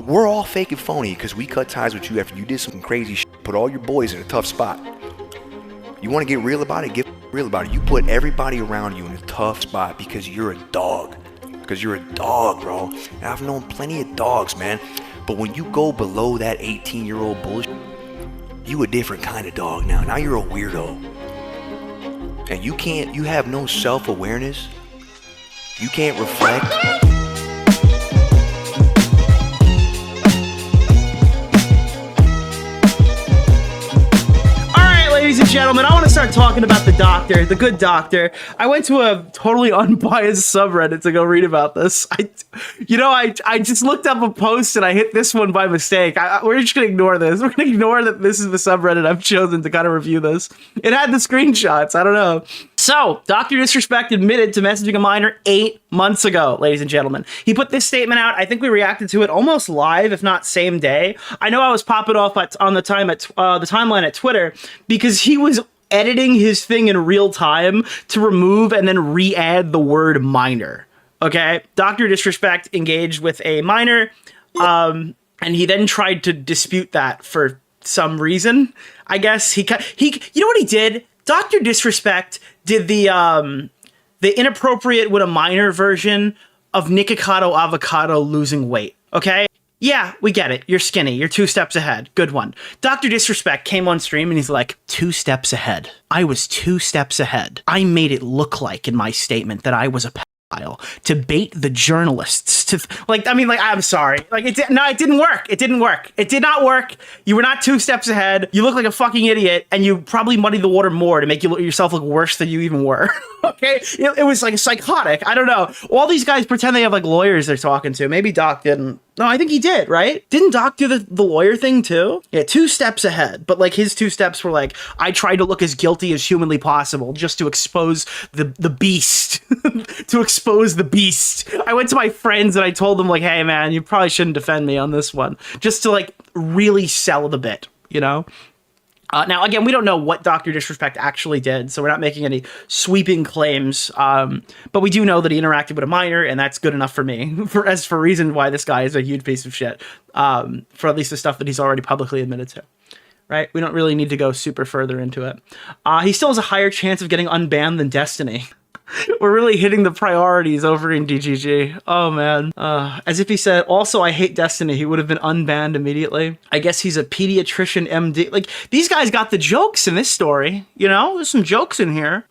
We're all fake and phony because we cut ties with you after you did some crazy shit. Put all your boys in a tough spot. You want to get real about it? Get real about it. You put everybody around you in a tough spot because you're a dog. Because you're a dog, bro. And I've known plenty of dogs, man. But when you go below that 18-year-old bullshit, you a different kind of dog now. Now you're a weirdo. And you have no self-awareness. You can't reflect. Ladies and gentlemen, I want to start talking about the doctor, the good doctor. I went to a totally unbiased subreddit to go read about this. I just looked up a post and I hit this one by mistake. We're just going to ignore this. We're going to ignore that this is the subreddit I've chosen to kind of review this. It had the screenshots. I don't know. So, Dr. DisRespect admitted to messaging a minor 8 months ago, ladies and gentlemen. He put this statement out. I think we reacted to it almost live, if not same day. I know I was popping off on the timeline at Twitter because he was editing his thing in real time to remove and then re-add the word minor. Okay? Dr. DisRespect engaged with a minor, and he then tried to dispute that for some reason. I guess he you know what he did? Dr. DisRespect did the inappropriate with a minor version of Nikocado Avocado losing weight, okay? Yeah, we get it. You're skinny. You're 2 steps ahead. Good one. Dr. DisRespect came on stream and he's like, 2 steps ahead. I was 2 steps ahead. I made it look like in my statement that I was a pedophile to bait the journalists to I'm sorry. It didn't work. It didn't work. It did not work. You were not 2 steps ahead. You look like a fucking idiot and you probably muddied the water more to make yourself look worse than you even were. Okay? It was like psychotic. I don't know. All these guys pretend they have like lawyers they're talking to. Maybe Doc didn't. No, I think he did, right? Didn't Doc do the lawyer thing too? Yeah, 2 steps ahead. But like his 2 steps were like, I tried to look as guilty as humanly possible just to expose the beast. To expose the beast. I went to my friends and I told them like, hey man, you probably shouldn't defend me on this one. Just to like really sell the bit, you know? Now, again, we don't know what Dr. DisRespect actually did, so we're not making any sweeping claims, but we do know that he interacted with a minor, and that's good enough for me, for reason why this guy is a huge piece of shit, for at least the stuff that he's already publicly admitted to, right? We don't really need to go super further into it. He still has a higher chance of getting unbanned than Destiny. We're really hitting the priorities over in DGG. Oh, man. As if he said, also, I hate Destiny. He would have been unbanned immediately. I guess he's a pediatrician MD. Like, these guys got the jokes in this story. You know, there's some jokes in here.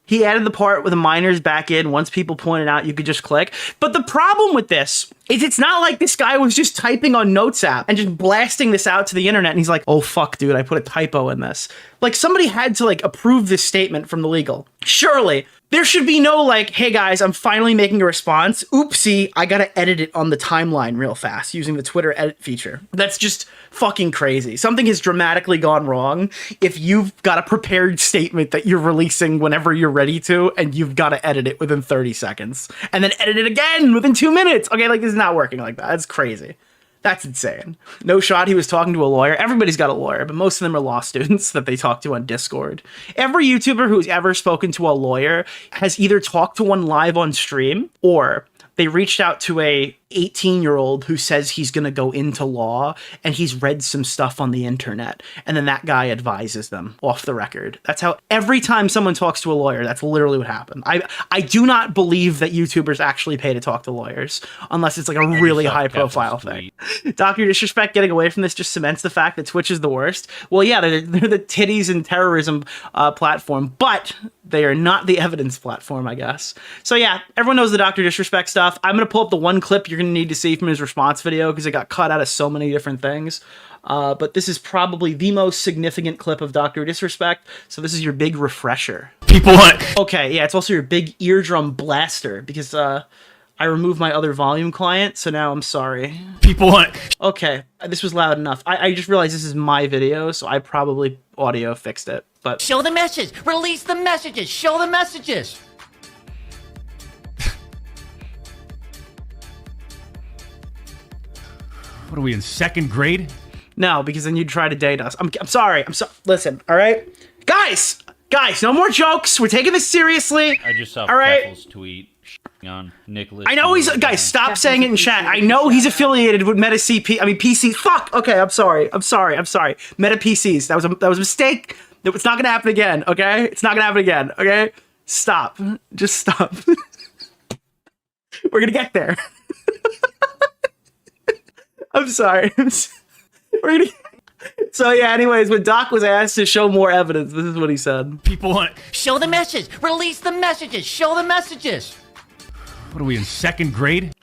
He added the part with the minors back in. Once people pointed out, you could just click. But the problem with this is it's not like this guy was just typing on Notes app and just blasting this out to the internet. And he's like, oh, fuck, dude, I put a typo in this. Like, somebody had to, like, approve this statement from the legal. Surely, there should be no, like, hey, guys, I'm finally making a response. Oopsie, I gotta edit it on the timeline real fast using the Twitter edit feature. That's just fucking crazy. Something has dramatically gone wrong if you've got a prepared statement that you're releasing whenever you're ready to, and you've got to edit it within 30 seconds. And then edit it again within 2 minutes. Okay, like, this is not working like that. That's crazy. That's insane. No shot he was talking to a lawyer. Everybody's got a lawyer, but most of them are law students that they talk to on Discord. Every YouTuber who's ever spoken to a lawyer has either talked to one live on stream or they reached out to a 18-year-old who says he's going to go into law and he's read some stuff on the internet. And then that guy advises them off the record. That's how every time someone talks to a lawyer, that's literally what happened. I do not believe that YouTubers actually pay to talk to lawyers unless it's like a really high profile thing. Dr. DisRespect getting away from this just cements the fact that Twitch is the worst. Well, yeah, they're the titties and terrorism platform, but they are not the evidence platform, I guess. So yeah, everyone knows the Dr. DisRespect stuff. I'm going to pull up the one clip you're going to need to see from his response video because it got cut out of so many different things. But this is probably the most significant clip of Dr. DisRespect. So this is your big refresher. People want... Okay, yeah, it's also your big eardrum blaster because I removed my other volume client, so now I'm sorry. People want... Okay, this was loud enough. I just realized this is my video, so I probably audio fixed it. But show the message. Release the messages. Show the messages. What are we in 2nd grade? No, because then you'd try to date us. I'm sorry. Listen, all right? Guys, no more jokes. We're taking this seriously. I just saw all right? Freckles tweet. On Nicholas. I know he's guys. Stop saying it in chat. I know he's affiliated with Meta CP. I mean PC. Fuck. Okay, I'm sorry. Meta PCs. That was a mistake. It's not gonna happen again. Okay, it's not gonna happen again. Okay, stop. Just stop. We're gonna get there. I'm sorry. We're gonna. So yeah. Anyways, when Doc was asked to show more evidence, this is what he said. People want. Show the message. Release the messages. Show the messages. What are we in second grade?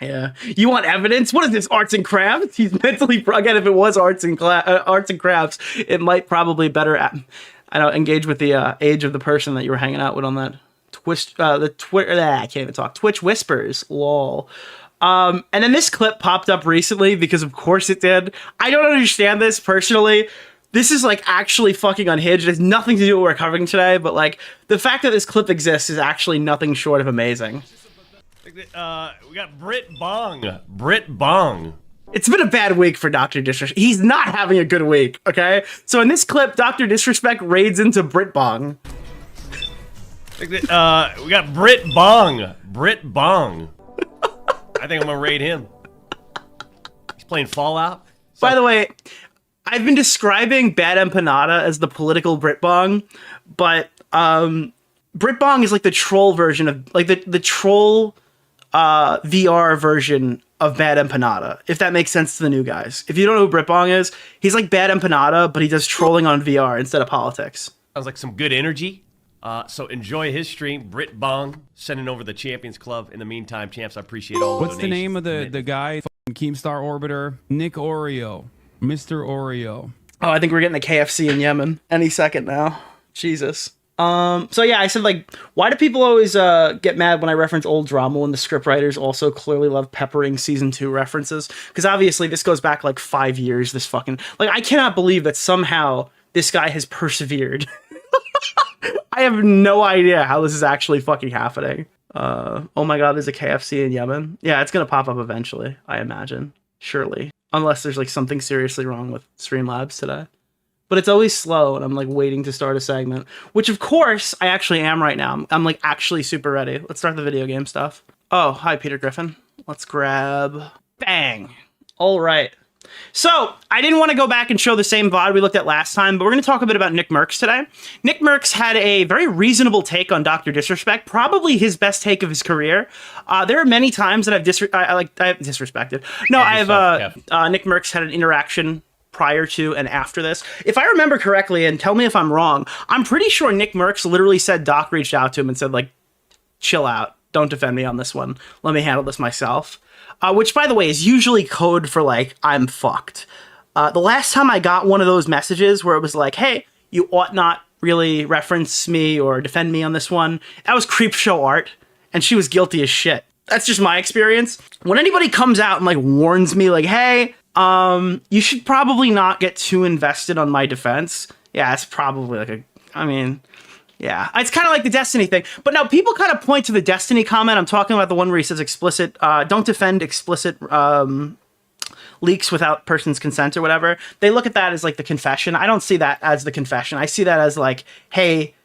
Yeah, you want evidence? What is this, arts and crafts? He's mentally again. If it was arts and crafts, it might probably better. I don't engage with the age of the person that you were hanging out with on that Twitch. The Twitter. I can't even talk. Twitch whispers. Lol. And then this clip popped up recently because of course it did. I don't understand this personally. This is like actually fucking unhinged. It has nothing to do with what we're covering today, but like the fact that this clip exists is actually nothing short of amazing. We got Britbong. Britbong. It's been a bad week for Dr. Disrespect. He's not having a good week, okay? So in this clip, Dr. Disrespect raids into Britbong. We got Britbong. Britbong. I think I'm gonna raid him. He's playing Fallout. By the way, I've been describing Bad Empanada as the political Britbong, but Britbong is like the troll version of like the troll VR version of Bad Empanada, if that makes sense to the new guys. If you don't know who Britbong is, he's like Bad Empanada, but he does trolling on VR instead of politics. Sounds like some good energy. So enjoy his stream. Britbong sending over the Champions Club. In the meantime, champs, I appreciate all the What's the name of the guy? Keemstar Orbiter? Nick Oreo. Mr. Oreo. Oh, I think we're getting a KFC in Yemen any second now. Jesus. So yeah, I said like, why do people always get mad when I reference old drama when the scriptwriters also clearly love peppering season 2 references? Because obviously this goes back like 5 years. This fucking like I cannot believe that somehow this guy has persevered. I have no idea how this is actually fucking happening. Oh my god, there's a KFC in Yemen. Yeah, it's gonna pop up eventually, I imagine. Surely. Unless there's like something seriously wrong with Streamlabs today. But it's always slow and I'm like waiting to start a segment. Which of course I actually am right now. I'm like actually super ready. Let's start the video game stuff. Oh, hi Peter Griffin. Let's grab... Bang! Alright. So, I didn't want to go back and show the same VOD we looked at last time, but we're going to talk a bit about NickMercs today. NickMercs had a very reasonable take on Dr. Disrespect, probably his best take of his career. There are many times that I've disrespected. No, NickMercs had an interaction prior to and after this. If I remember correctly, and tell me if I'm wrong, I'm pretty sure NickMercs literally said Doc reached out to him and said, like, chill out. Don't defend me on this one. Let me handle this myself. Which, by the way, is usually code for, like, I'm fucked. The last time I got one of those messages where it was like, hey, you ought not really reference me or defend me on this one, that was Creepshow Art, and she was guilty as shit. That's just my experience. When anybody comes out and, like, warns me, like, hey, you should probably not get too invested on my defense. Yeah, it's probably, like, yeah, it's kind of like the Destiny thing. But now people kind of point to the Destiny comment. I'm talking about the one where he says explicit, don't defend explicit leaks without person's consent or whatever. They look at that as like the confession. I don't see that as the confession. I see that as like, hey,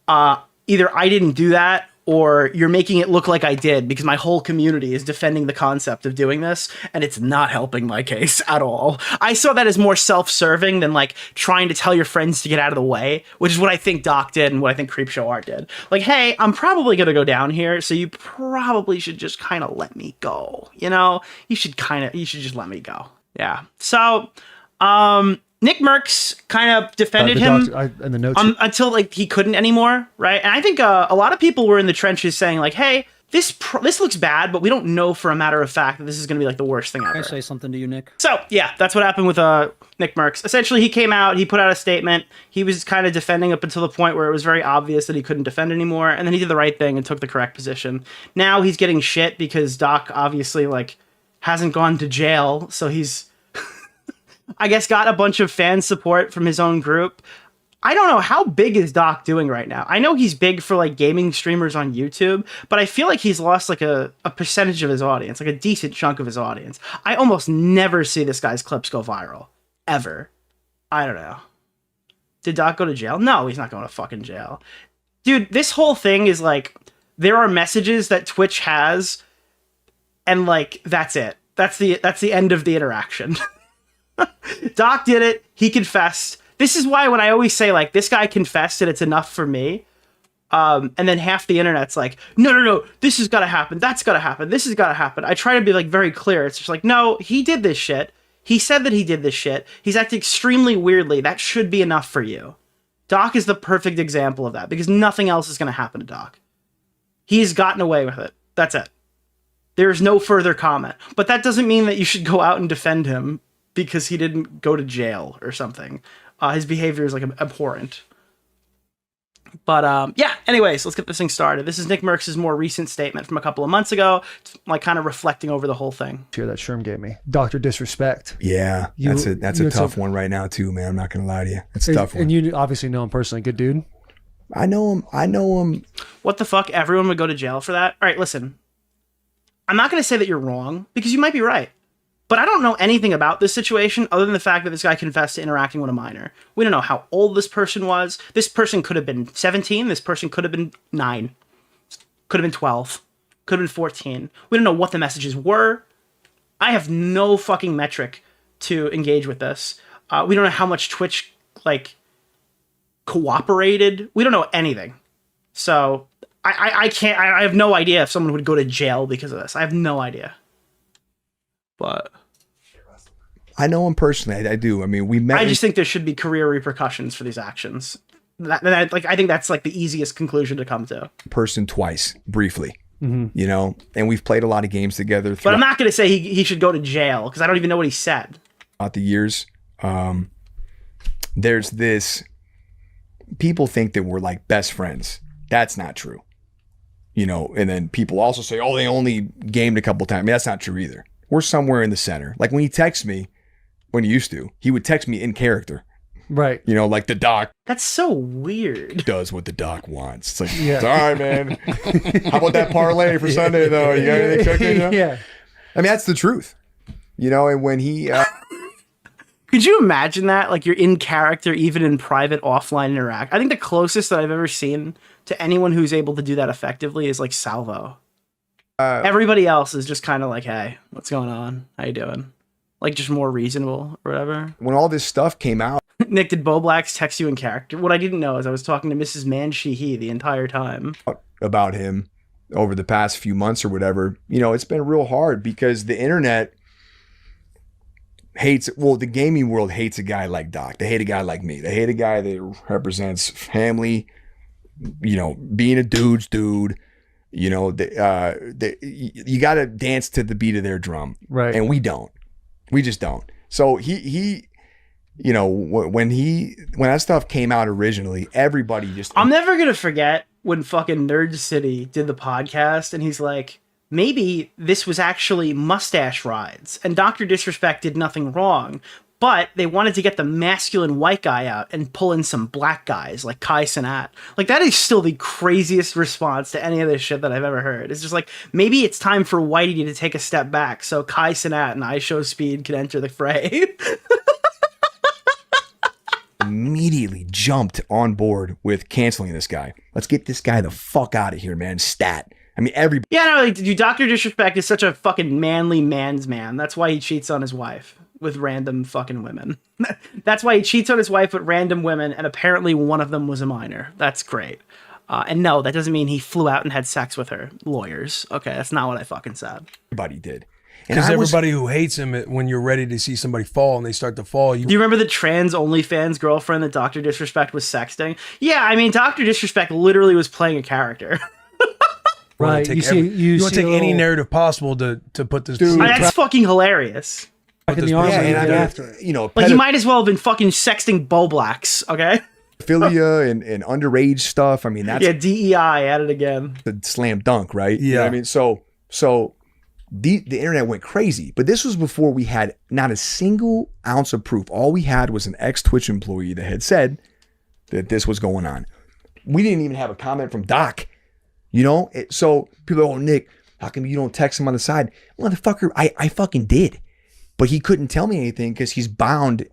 either I didn't do that or you're making it look like I did because my whole community is defending the concept of doing this and it's not helping my case at all. I saw that as more self-serving than like trying to tell your friends to get out of the way, which is what I think Doc did and what I think Creepshow Art did. Like, hey, I'm probably going to go down here, so you probably should just kind of let me go. You know, you should just let me go. Yeah. So, NickMercs kind of defended him until like he couldn't anymore, right? And I think a lot of people were in the trenches saying like, "Hey, this looks bad, but we don't know for a matter of fact that this is going to be like the worst thing ever." Can I say something to you, Nick? So yeah, that's what happened with NickMercs. Essentially, he came out, he put out a statement. He was kind of defending up until the point where it was very obvious that he couldn't defend anymore, and then he did the right thing and took the correct position. Now he's getting shit because Doc obviously like hasn't gone to jail, so he's I guess got a bunch of fan support from his own group. I don't know, how big is Doc doing right now? I know he's big for like gaming streamers on YouTube, but I feel like he's lost like a percentage of his audience, like a decent chunk of his audience. I almost never see this guy's clips go viral. Ever. I don't know. Did Doc go to jail? No, he's not going to fucking jail. Dude, this whole thing is like there are messages that Twitch has, and like that's it. That's the end of the interaction. Doc did it. He confessed. This is why when I always say like this guy confessed and it's enough for me. And then half the internet's like, no, this has got to happen. That's got to happen. This has got to happen. I try to be like very clear. It's just like, no, he did this shit. He said that he did this shit. He's acting extremely weirdly. That should be enough for you. Doc is the perfect example of that because nothing else is going to happen to Doc. He's gotten away with it. That's it. There's no further comment. But that doesn't mean that you should go out and defend him because he didn't go to jail or something. His behavior is like abhorrent. But yeah, anyways, let's get this thing started. This is NickMercs' more recent statement from a couple of months ago, like kind of reflecting over the whole thing. Here that Sherm gave me. Dr. Disrespect. Yeah, that's a tough one right now too, man. I'm not gonna lie to you. It's a tough one. And you obviously know him personally. Good dude. I know him. What the fuck? Everyone would go to jail for that? All right, listen. I'm not going to say that you're wrong, because you might be right. But I don't know anything about this situation other than the fact that this guy confessed to interacting with a minor. We don't know how old this person was. This person could have been 17. This person could have been 9. Could have been 12. Could have been 14. We don't know what the messages were. I have no fucking metric to engage with this. We don't know how much Twitch, like, cooperated. We don't know anything. So I can't, I have no idea if someone would go to jail because of this. I have no idea. But I know him personally. I do. I mean, we met. I just think there should be career repercussions for these actions. I think that's like the easiest conclusion to come to. Person twice, briefly, you know, and we've played a lot of games together. But I'm not going to say he should go to jail because I don't even know what he said. Throughout the years, there's this. People think that we're like best friends. That's not true. You know, and then people also say, oh, they only gamed a couple times. I mean, that's not true either. We're somewhere in the center. Like when he texts me, when he used to, he would text me in character. Right. You know, like the doc. That's so weird. Does what the doc wants. It's like, it's all right, man. How about that parlay for Sunday, though? You got anything cooking? You know? Yeah. I mean, that's the truth. You know, and when he... Could you imagine that? Like you're in character, even in private offline interact. I think the closest that I've ever seen to anyone who's able to do that effectively is like Salvo. Everybody else is just kind of like, hey, what's going on? How you doing? Like just more reasonable or whatever. When all this stuff came out. Nick, did Bo Blacks text you in character? What I didn't know is I was talking to Mrs. Mansheehy the entire time. About him over the past few months or whatever, you know, it's been real hard because the internet hates, well, the gaming world hates a guy like Doc. They hate a guy like me. They hate a guy that represents family, you know, being a dude's dude. You know, you got to dance to the beat of their drum. Right. And we don't. We just don't. So he you know, when that stuff came out originally, everybody just... I'm never going to forget when fucking Nerd City did the podcast and he's like, maybe this was actually mustache rides and Dr. Disrespect did nothing wrong, but they wanted to get the masculine white guy out and pull in some black guys like Kai Cenat. Like that is still the craziest response to any of this shit that I've ever heard. It's just like, maybe it's time for Whitey to take a step back so Kai Cenat and I Show Speed can enter the fray. Immediately jumped on board with canceling this guy. Let's get this guy the fuck out of here, man. Stat. I mean, everybody. Yeah, no, like, dude, Dr. Disrespect is such a fucking manly man's man. That's why he cheats on his wife with random fucking women. That's why he cheats on his wife with random women, and apparently one of them was a minor. That's great. And no, that doesn't mean he flew out and had sex with her. Lawyers. Okay, that's not what I fucking said. Everybody did. Because everybody who hates him, when you're ready to see somebody fall and they start to fall, Do you remember the trans OnlyFans girlfriend that Dr. Disrespect was sexting? Yeah, I mean, Dr. Disrespect literally was playing a character. Right. You want to take any narrative possible to put this. Dude, that's fucking hilarious. Back in the army, and I mean, after it. you know, Like, he might as well have been fucking sexting Bo Blacks, okay? Pedophilia and underage stuff. I mean, that's DEI at it again. the slam dunk, right? Yeah. You know what I mean, so the internet went crazy, but this was before we had not a single ounce of proof. All we had was an ex-Twitch employee that had said that this was going on. We didn't even have a comment from Doc, you know? So people are, oh, Nick, how come you don't text him on the side? Motherfucker, I fucking did. But he couldn't tell me anything because he's bound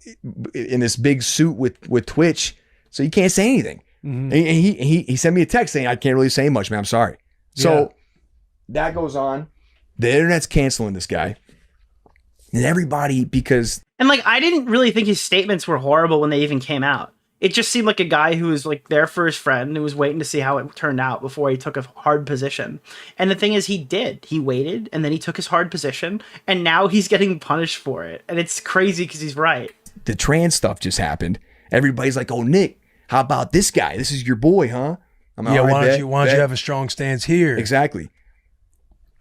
in this big suit with Twitch, so he can't say anything. And he sent me a text saying, I can't really say much, man. I'm sorry. So that goes on. The internet's canceling this guy. And everybody, because... And like, I didn't really think his statements were horrible when they even came out. It just seemed like a guy who was like there for his friend, who was waiting to see how it turned out before he took a hard position. And the thing is, he did. He waited, and then he took his hard position, and now he's getting punished for it. And it's crazy because he's right. The trans stuff just happened. Everybody's like, oh, Nick, how about this guy? This is your boy, huh? I'm Yeah, all right, why bet, don't you bet. have a strong stance here? Exactly.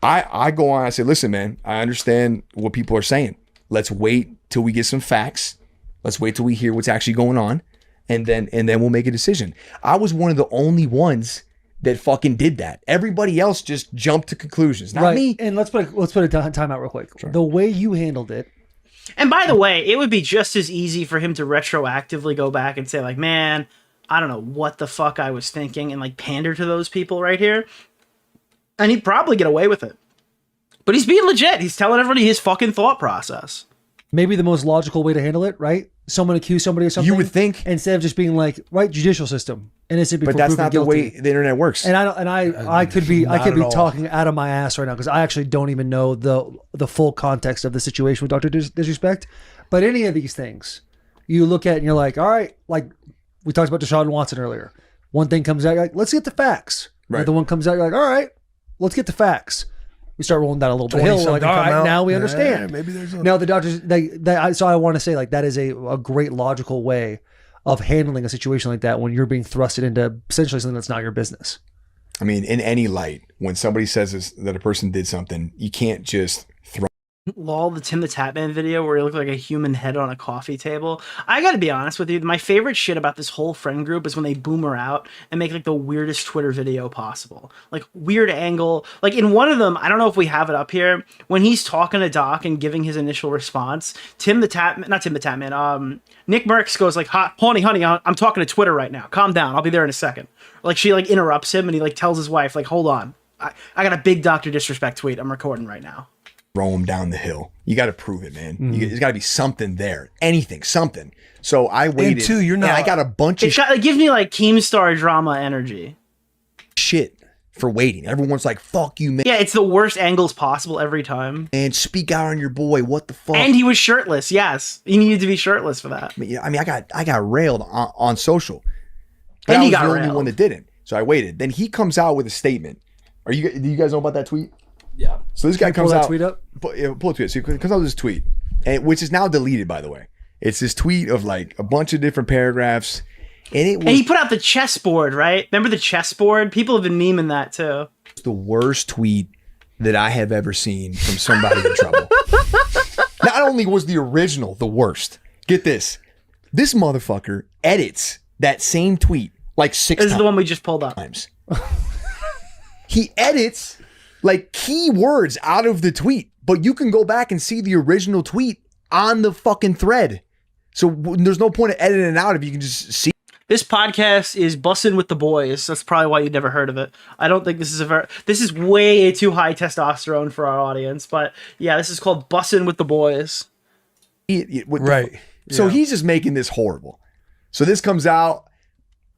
I go on, I say, listen, man, I understand what people are saying. Let's wait till we get some facts. Let's wait till we hear what's actually going on. And then we'll make a decision. I was one of the only ones that fucking did that. Everybody else just jumped to conclusions. Not me. And let's put a time out real quick. Sure. The way you handled it. And by the way, it would be just as easy for him to retroactively go back and say like, man, I don't know what the fuck I was thinking, and like pander to those people right here. And he'd probably get away with it. But he's being legit. He's telling everybody his fucking thought process. Maybe the most logical way to handle it, right? Someone accuse somebody of something. You would think, instead of just being like, right, judicial system, innocent before but that's proven not guilty. the way the internet works. And I could be talking out of my ass right now because I actually don't even know the full context of the situation with Dr. DisRespect. But any of these things, you look at and you're like, all right, like we talked about Deshaun Watson earlier. One thing comes out, you're like, let's get the facts. Right. Another one comes out, you're like, all right, let's get the facts. We start rolling down a little bit of hill. We're like, all right, now we understand. Maybe there's now the doctors. So I want to say, like, that is a great logical way of handling a situation like that when you're being thrusted into essentially something that's not your business. I mean, in any light, when somebody says that a person did something, you can't just throw. Lol, the Tim the Tatman video where he looked like a human head on a coffee table. I gotta be honest with you, my favorite shit about this whole friend group is when they boomer out and make like the weirdest Twitter video possible. Like weird angle. Like in one of them, I don't know if we have it up here, when he's talking to Doc and giving his initial response, NickMercs goes like, honey, I'm talking to Twitter right now. Calm down. I'll be there in a second. Like she like interrupts him and he like tells his wife, like, hold on. I got a big Dr. DisRespect tweet I'm recording right now. Throw him down the hill. You got to prove it, man. There's got to be something there. Anything, something. So I waited. And two, you're not. And I got a bunch of It gives me like Keemstar drama energy. shit for waiting. Everyone's like, fuck you, man. Yeah, it's the worst angles possible every time. And speak out on your boy. What the fuck? And he was shirtless. Yes, he needed to be shirtless for that. I mean, I got railed on social. But And I he was got the only railed. one that didn't. So I waited. Then he comes out with a statement. Do you guys know about that tweet? Yeah. So this guy Pull comes that out. tweet up. Pull a tweet. So he comes out with this tweet, which is now deleted, by the way. It's this tweet of like a bunch of different paragraphs, and it was And he put out the chessboard, right? Remember the chessboard? People have been memeing that too. the worst tweet that I have ever seen from somebody in trouble. Not only was the original the worst, get this. This motherfucker edits that same tweet like 6 This times. is the one we just pulled up. He edits like key words out of the tweet, but you can go back and see the original tweet on the fucking thread. So there's no point of editing it out if you can just see. This podcast is Bussin' with the Boys. That's probably why you'd never heard of it. I don't think this is way too high testosterone for our audience, but yeah, this is called Bussin' with the Boys. Right. So he's just making this horrible. So this comes out,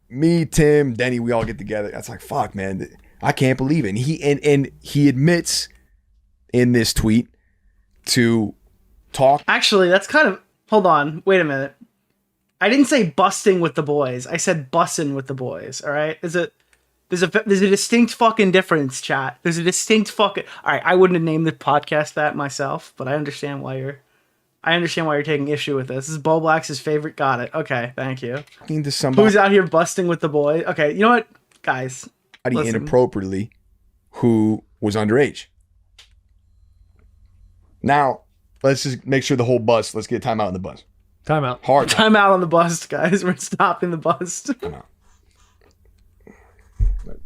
me, Tim, Denny, we all get together. That's like, fuck, man, I can't believe it. And he admits in this tweet to talk. Actually, that's kind of, hold on, wait a minute. I didn't say busting with the boys. I said bussin' with the boys. All right. There's a distinct fucking difference, chat. There's a distinct fucking. All right. I wouldn't have named the podcast that myself, but I understand why you're taking issue with this. This is Bo Black's favorite. Got it. Okay. Thank you. Talking to somebody Who's out here busting with the boys? Okay. You know what, guys? Listen. inappropriately who was underage. Now, let's just make sure the whole bus, let's get time out in the bus. Time out. Hard. Time out on the bus, guys. We're stopping the bus. Time out.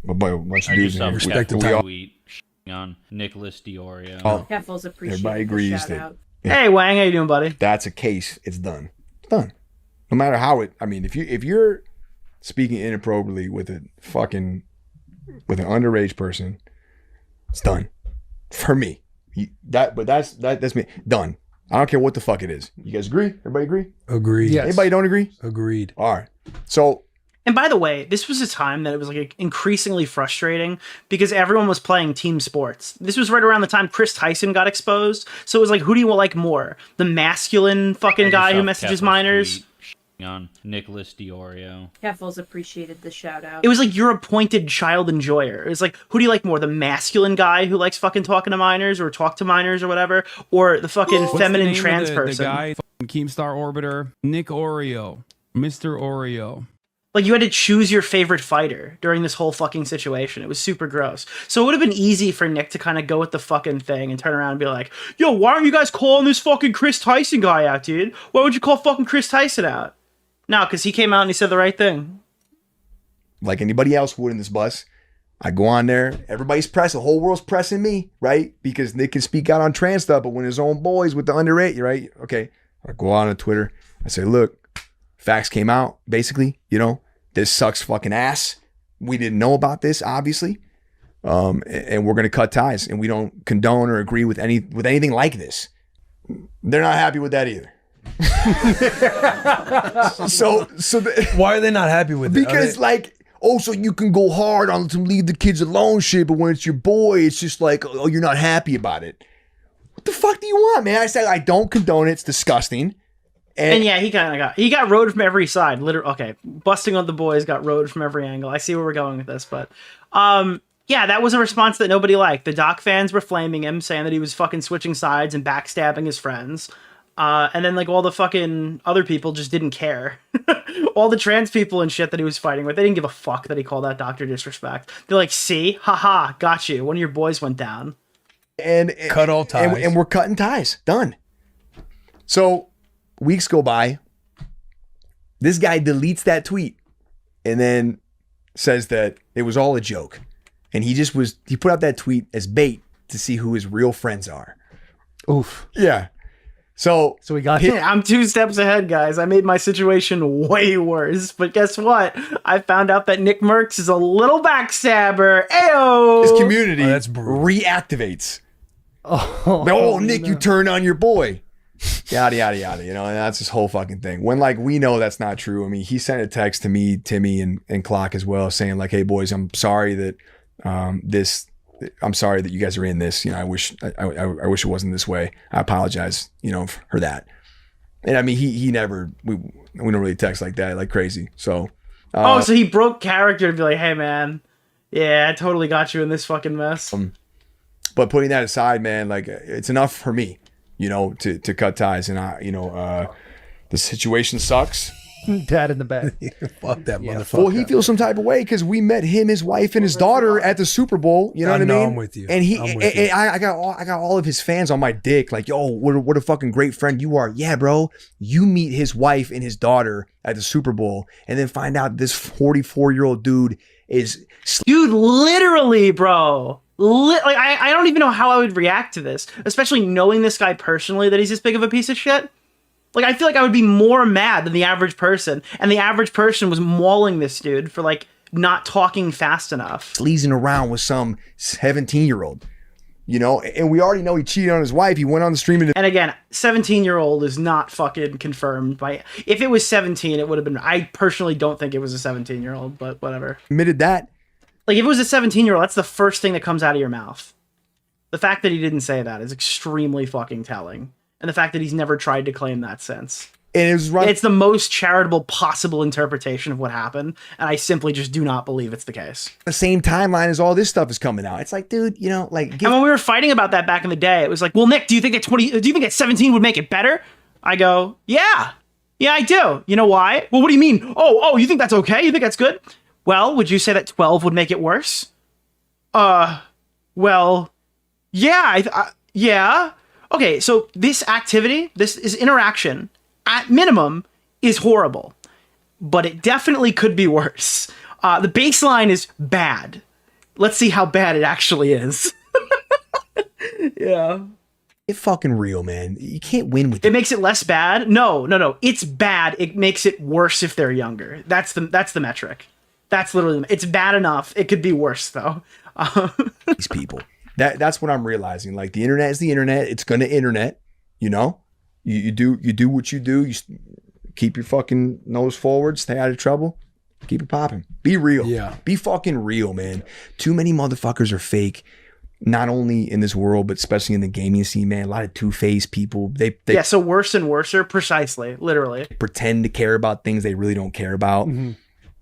But boy, once you I do just saw respect Kev we all. tweet on Nicholas DeOrio. Oh, Keffels appreciate everybody the agrees shout that out. Hey, Wang, how you doing, buddy? that's a case. It's done. It's done. No matter how it. I mean, if you're speaking inappropriately with an underage person, it's done for me. That's me. Done. I don't care what the fuck it is. You guys agree? Everybody agree? Agreed. Yes. Anybody don't agree? Agreed. All right. So And by the way, this was a time that it was like increasingly frustrating because everyone was playing team sports. This was right around the time Chris Tyson got exposed. So it was like, who do you like more? The masculine fucking guy who messages minors? On Nicholas DeOrio. Keffels appreciated the shout out. It was like your appointed child enjoyer. It was like, who do you like more? The masculine guy who likes fucking talking to minors or talk to minors or whatever? Or the fucking feminine trans person? The guy, Keemstar Orbiter, Nick Oreo, Mr. Oreo. Like, you had to choose your favorite fighter during this whole fucking situation. It was super gross. So it would have been easy for Nick to kind of go with the fucking thing and turn around and be like, yo, why aren't you guys calling this fucking Chris Tyson guy out, dude? Why would you call fucking Chris Tyson out? No, because he came out and he said the right thing. Like anybody else would in this bus. I go on there. Everybody's pressing. The whole world's pressing me, right? Because Nick can speak out on trans stuff, but when his own boys with the underage, right? Okay. I go on Twitter. I say, look, facts came out, basically. This sucks fucking ass. We didn't know about this, obviously. And we're going to cut ties. And we don't condone or agree with anything like this. They're not happy with that either. Why are they not happy with it? Because so you can go hard on some leave the kids alone shit, but when it's your boy, it's just like, oh, you're not happy about it. What the fuck do you want, man? I said I don't condone it. It's disgusting. And yeah, he got rode from every side. Literally, okay, busting on the boys got rode from every angle. I see where we're going with this, but yeah, that was a response that nobody liked. The Doc fans were flaming him, saying that he was fucking switching sides and backstabbing his friends. And then all the fucking other people just didn't care. All the trans people and shit that he was fighting with, they didn't give a fuck that he called out Dr. Disrespect. They're like, see, haha, got you. One of your boys went down. And cut all ties. And we're cutting ties. Done. So weeks go by. This guy deletes that tweet and then says that it was all a joke. And he put out that tweet as bait to see who his real friends are. Oof. Yeah. So we got I'm 2 steps ahead, guys. I made my situation way worse. But guess what? I found out that NickMercs is a little backstabber. Ayo! His community that's brutal. reactivates. Oh, Nick, you turned on your boy. Yada, yada, yada. And that's his whole fucking thing. When we know that's not true. I mean, he sent a text to me, Timmy, and Clock as well, saying like, hey, boys, I'm sorry that I'm sorry that you guys are in this. I wish it wasn't this way. I apologize, for that. And I mean, we don't really text like that, like crazy. So, so he broke character to be like, hey man, yeah, I totally got you in this fucking mess. But putting that aside, man, it's enough for me, to cut ties. And the situation sucks. Dad in the back. Fuck that motherfucker. Well, he feels some type of way because we met him, his wife, and his daughter at the Super Bowl. You know what I mean? I'm with you. And I got all of his fans on my dick. Like, yo, what a fucking great friend you are. Yeah, bro. You meet his wife and his daughter at the Super Bowl, and then find out this 44-year-old dude is. Dude, literally, bro. I don't even know how I would react to this, especially knowing this guy personally, that he's this big of a piece of shit. I feel like I would be more mad than the average person. And the average person was mauling this dude for, not talking fast enough. Sleazing around with some 17-year-old, And we already know he cheated on his wife. He went on the stream. And again, 17-year-old is not fucking confirmed. If it was 17, it would have been... I personally don't think it was a 17-year-old, but whatever. Admitted that. If it was a 17-year-old, that's the first thing that comes out of your mouth. The fact that he didn't say that is extremely fucking telling. And the fact that he's never tried to claim that since. It's the most charitable possible interpretation of what happened. And I simply just do not believe it's the case. The same timeline as all this stuff is coming out. It's like, dude, And when we were fighting about that back in the day, it was like, well, Nick, do you think that 17 would make it better? I go, yeah. Yeah, I do. You know why? Well, what do you mean? Oh, you think that's okay? You think that's good? Well, would you say that 12 would make it worse? Well, yeah. Yeah. Okay, so this activity, this interaction, at minimum, is horrible. But it definitely could be worse. The baseline is bad. Let's see how bad it actually is. Yeah. It's fucking real, man. You can't win with it. It makes it less bad? No. It's bad. It makes it worse if they're younger. That's the metric. That's literally... It's bad enough. It could be worse, though. These people. That's what I'm realizing. The internet is the internet. It's gonna internet. You do what you do. You keep your fucking nose forward. Stay out of trouble. Keep it popping. Be real. Yeah. Be fucking real, man. Too many motherfuckers are fake. Not only in this world, but especially in the gaming scene, man. A lot of two-faced people. They yeah, so worse and worser, precisely, literally. pretend to care about things they really don't care about. Mm-hmm.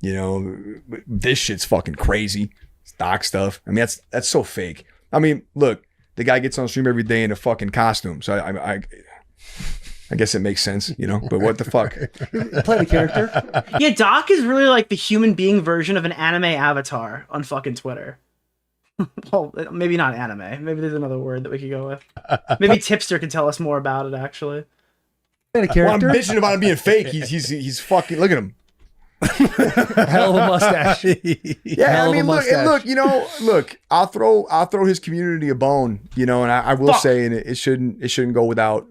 You know, this shit's fucking crazy. Stock stuff. I mean, that's so fake. I mean, look, the guy gets on stream every day in a fucking costume. So I guess it makes sense, you know, but what the fuck? Play the character. Yeah, Doc is really like the human being version of an anime avatar on fucking Twitter. Well, maybe not anime. Maybe there's another word that we could go with. Maybe Tipster could tell us more about it, actually. Play the character. Well, I'm bitching about him being fake. He's fucking, look at him. Hell of a mustache. Yeah, Hell I mean, of a look, and mustache. look, you know, look, I'll throw his community a bone, you know, and I will Fuck. say, and it shouldn't go without.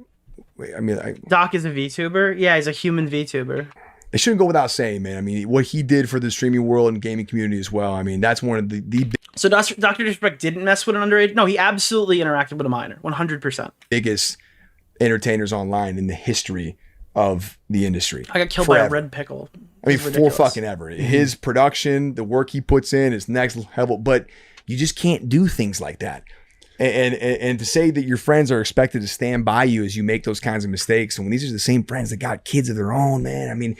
I mean, Doc is a VTuber? Yeah, he's a human VTuber. it shouldn't go without saying, man. I mean, what he did for the streaming world and gaming community as well. I mean, that's one of the So Dr. DisRespect didn't mess with an underage? No, he absolutely interacted with a minor, 100%. biggest entertainers online in the history of the industry. I got killed by a Forever. red pickle. I mean, It's for ridiculous. fucking ever. His production, the work he puts in is next level, but you just can't do things like that. And to say that your friends are expected to stand by you as you make those kinds of mistakes, and when these are the same friends that got kids of their own, man, I mean,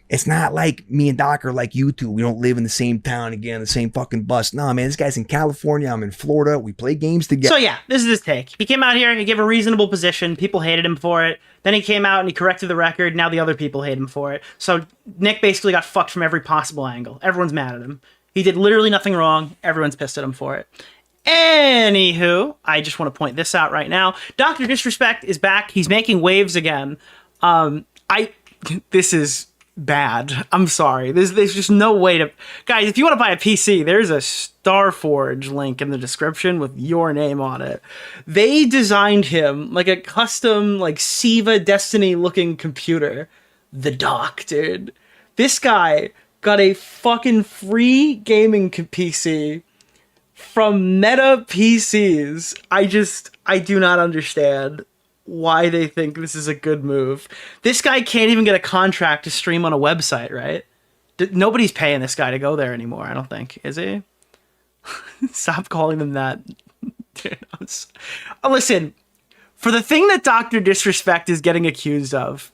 it's not like me and Doc are like you two. We don't live in the same town again, the same fucking bus. No, man, this guy's in California. I'm in Florida. We play games together. So yeah, this is his take. He came out here, he gave a reasonable position. People hated him for it. Then he came out and he corrected the record. Now the other people hate him for it. So Nick basically got fucked from every possible angle. Everyone's mad at him. He did literally nothing wrong. Everyone's pissed at him for it. Anywho, I just want to point this out right now. Dr. DisRespect is back. He's making waves again. This is bad. I'm sorry. There's just no way to... Guys, if you want to buy a PC, there's a Starforge link in the description with your name on it. They designed him like a custom, like Siva Destiny looking computer. The Doc, dude. This guy got a fucking free gaming PC from Meta PCs. I do not understand why they think this is a good move. This guy can't even get a contract to stream on a website, right? Nobody's paying this guy to go there anymore, I don't think. Is he? Stop calling them that. Dude, listen, for the thing that Dr. DisRespect is getting accused of,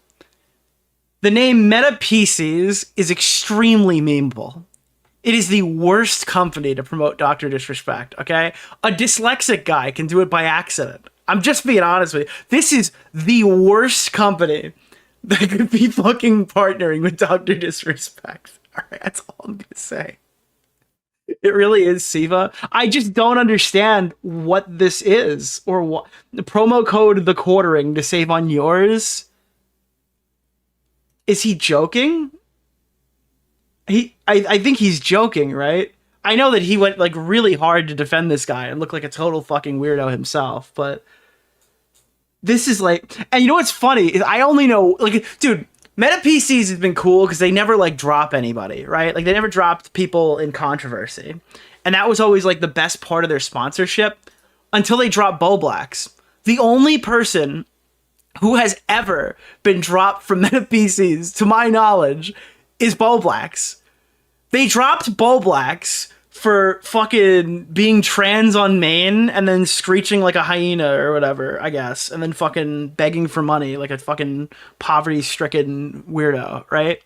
the name Meta PCs is extremely memeable. It is the worst company to promote Dr. DisRespect, okay? A dyslexic guy can do it by accident. I'm just being honest with you. This is the worst company that could be fucking partnering with Dr. DisRespect. All right, that's all I'm going to say. It really is Siva. I just don't understand what this is, or what. The promo code The Quartering to save on yours. Is he joking? I think he's joking, right? I know that he went like really hard to defend this guy and looked like a total fucking weirdo himself, but this is like, and you know what's funny is I only know, like, dude, Meta PCs has been cool because they never like drop anybody, right? Like they never dropped people in controversy, and that was always like the best part of their sponsorship until they dropped Bo Blacks. The only person who has ever been dropped from Meta PCs, to my knowledge, is Bo Blacks. They dropped Bo Blacks for fucking being trans on main and then screeching like a hyena or whatever, I guess, and then fucking begging for money like a fucking poverty-stricken weirdo, right?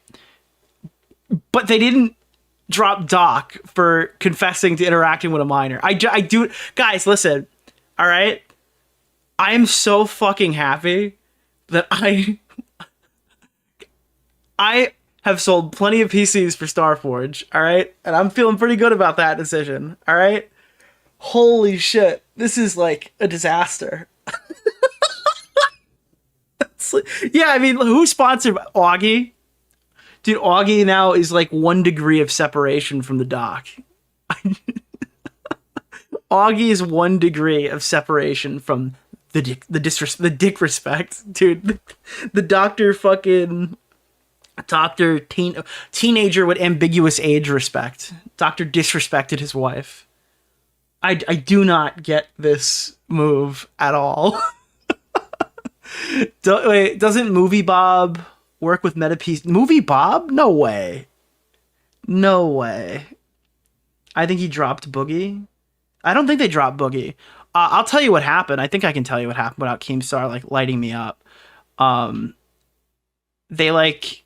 But they didn't drop Doc for confessing to interacting with a minor. I do... Guys, listen, all right? I am so fucking happy that I have sold plenty of PCs for Starforge, all right? And I'm feeling pretty good about that decision, all right? Holy shit. This is like a disaster. Yeah, I mean, who sponsored Augie? Dude, Augie now is like 1 degree of separation from the Doc. Augie is 1 degree of separation from the dick respect. Dude, the doctor fucking... teenager with ambiguous age respect. Dr. disrespected his wife. I do not get this move at all. Wait, doesn't Movie Bob work with MetaPC? Movie Bob? No way. No way. I think he dropped Boogie. I don't think they dropped Boogie. I'll tell you what happened. I think I can tell you what happened without Keemstar like lighting me up. They like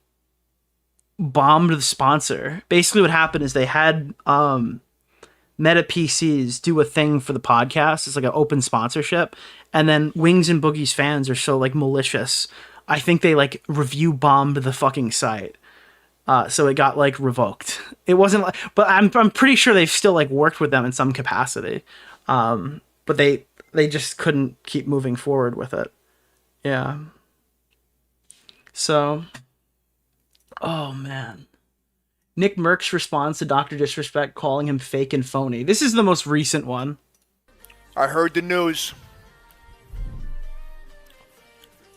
bombed the sponsor. Basically what happened is they had Meta PCs do a thing for the podcast. It's like an open sponsorship. And then Wings and Boogie's fans are so like malicious. I think they like review bombed the fucking site. So it got like revoked. It wasn't like, but I'm pretty sure they've still like worked with them in some capacity. But they just couldn't keep moving forward with it. Yeah. So, oh man. NickMercs responds to Dr. Disrespect calling him fake and phony. This is the most recent one. I heard the news.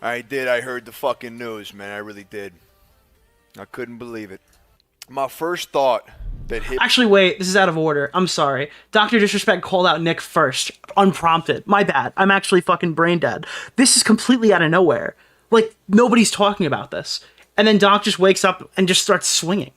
I did. I heard the fucking news, man. I really did. I couldn't believe it. My first thought that hit... Actually, wait. This is out of order. I'm sorry. Dr. Disrespect called out Nick first. Unprompted. My bad. I'm actually fucking brain dead. This is completely out of nowhere. Like, nobody's talking about this. And then Doc just wakes up and just starts swinging.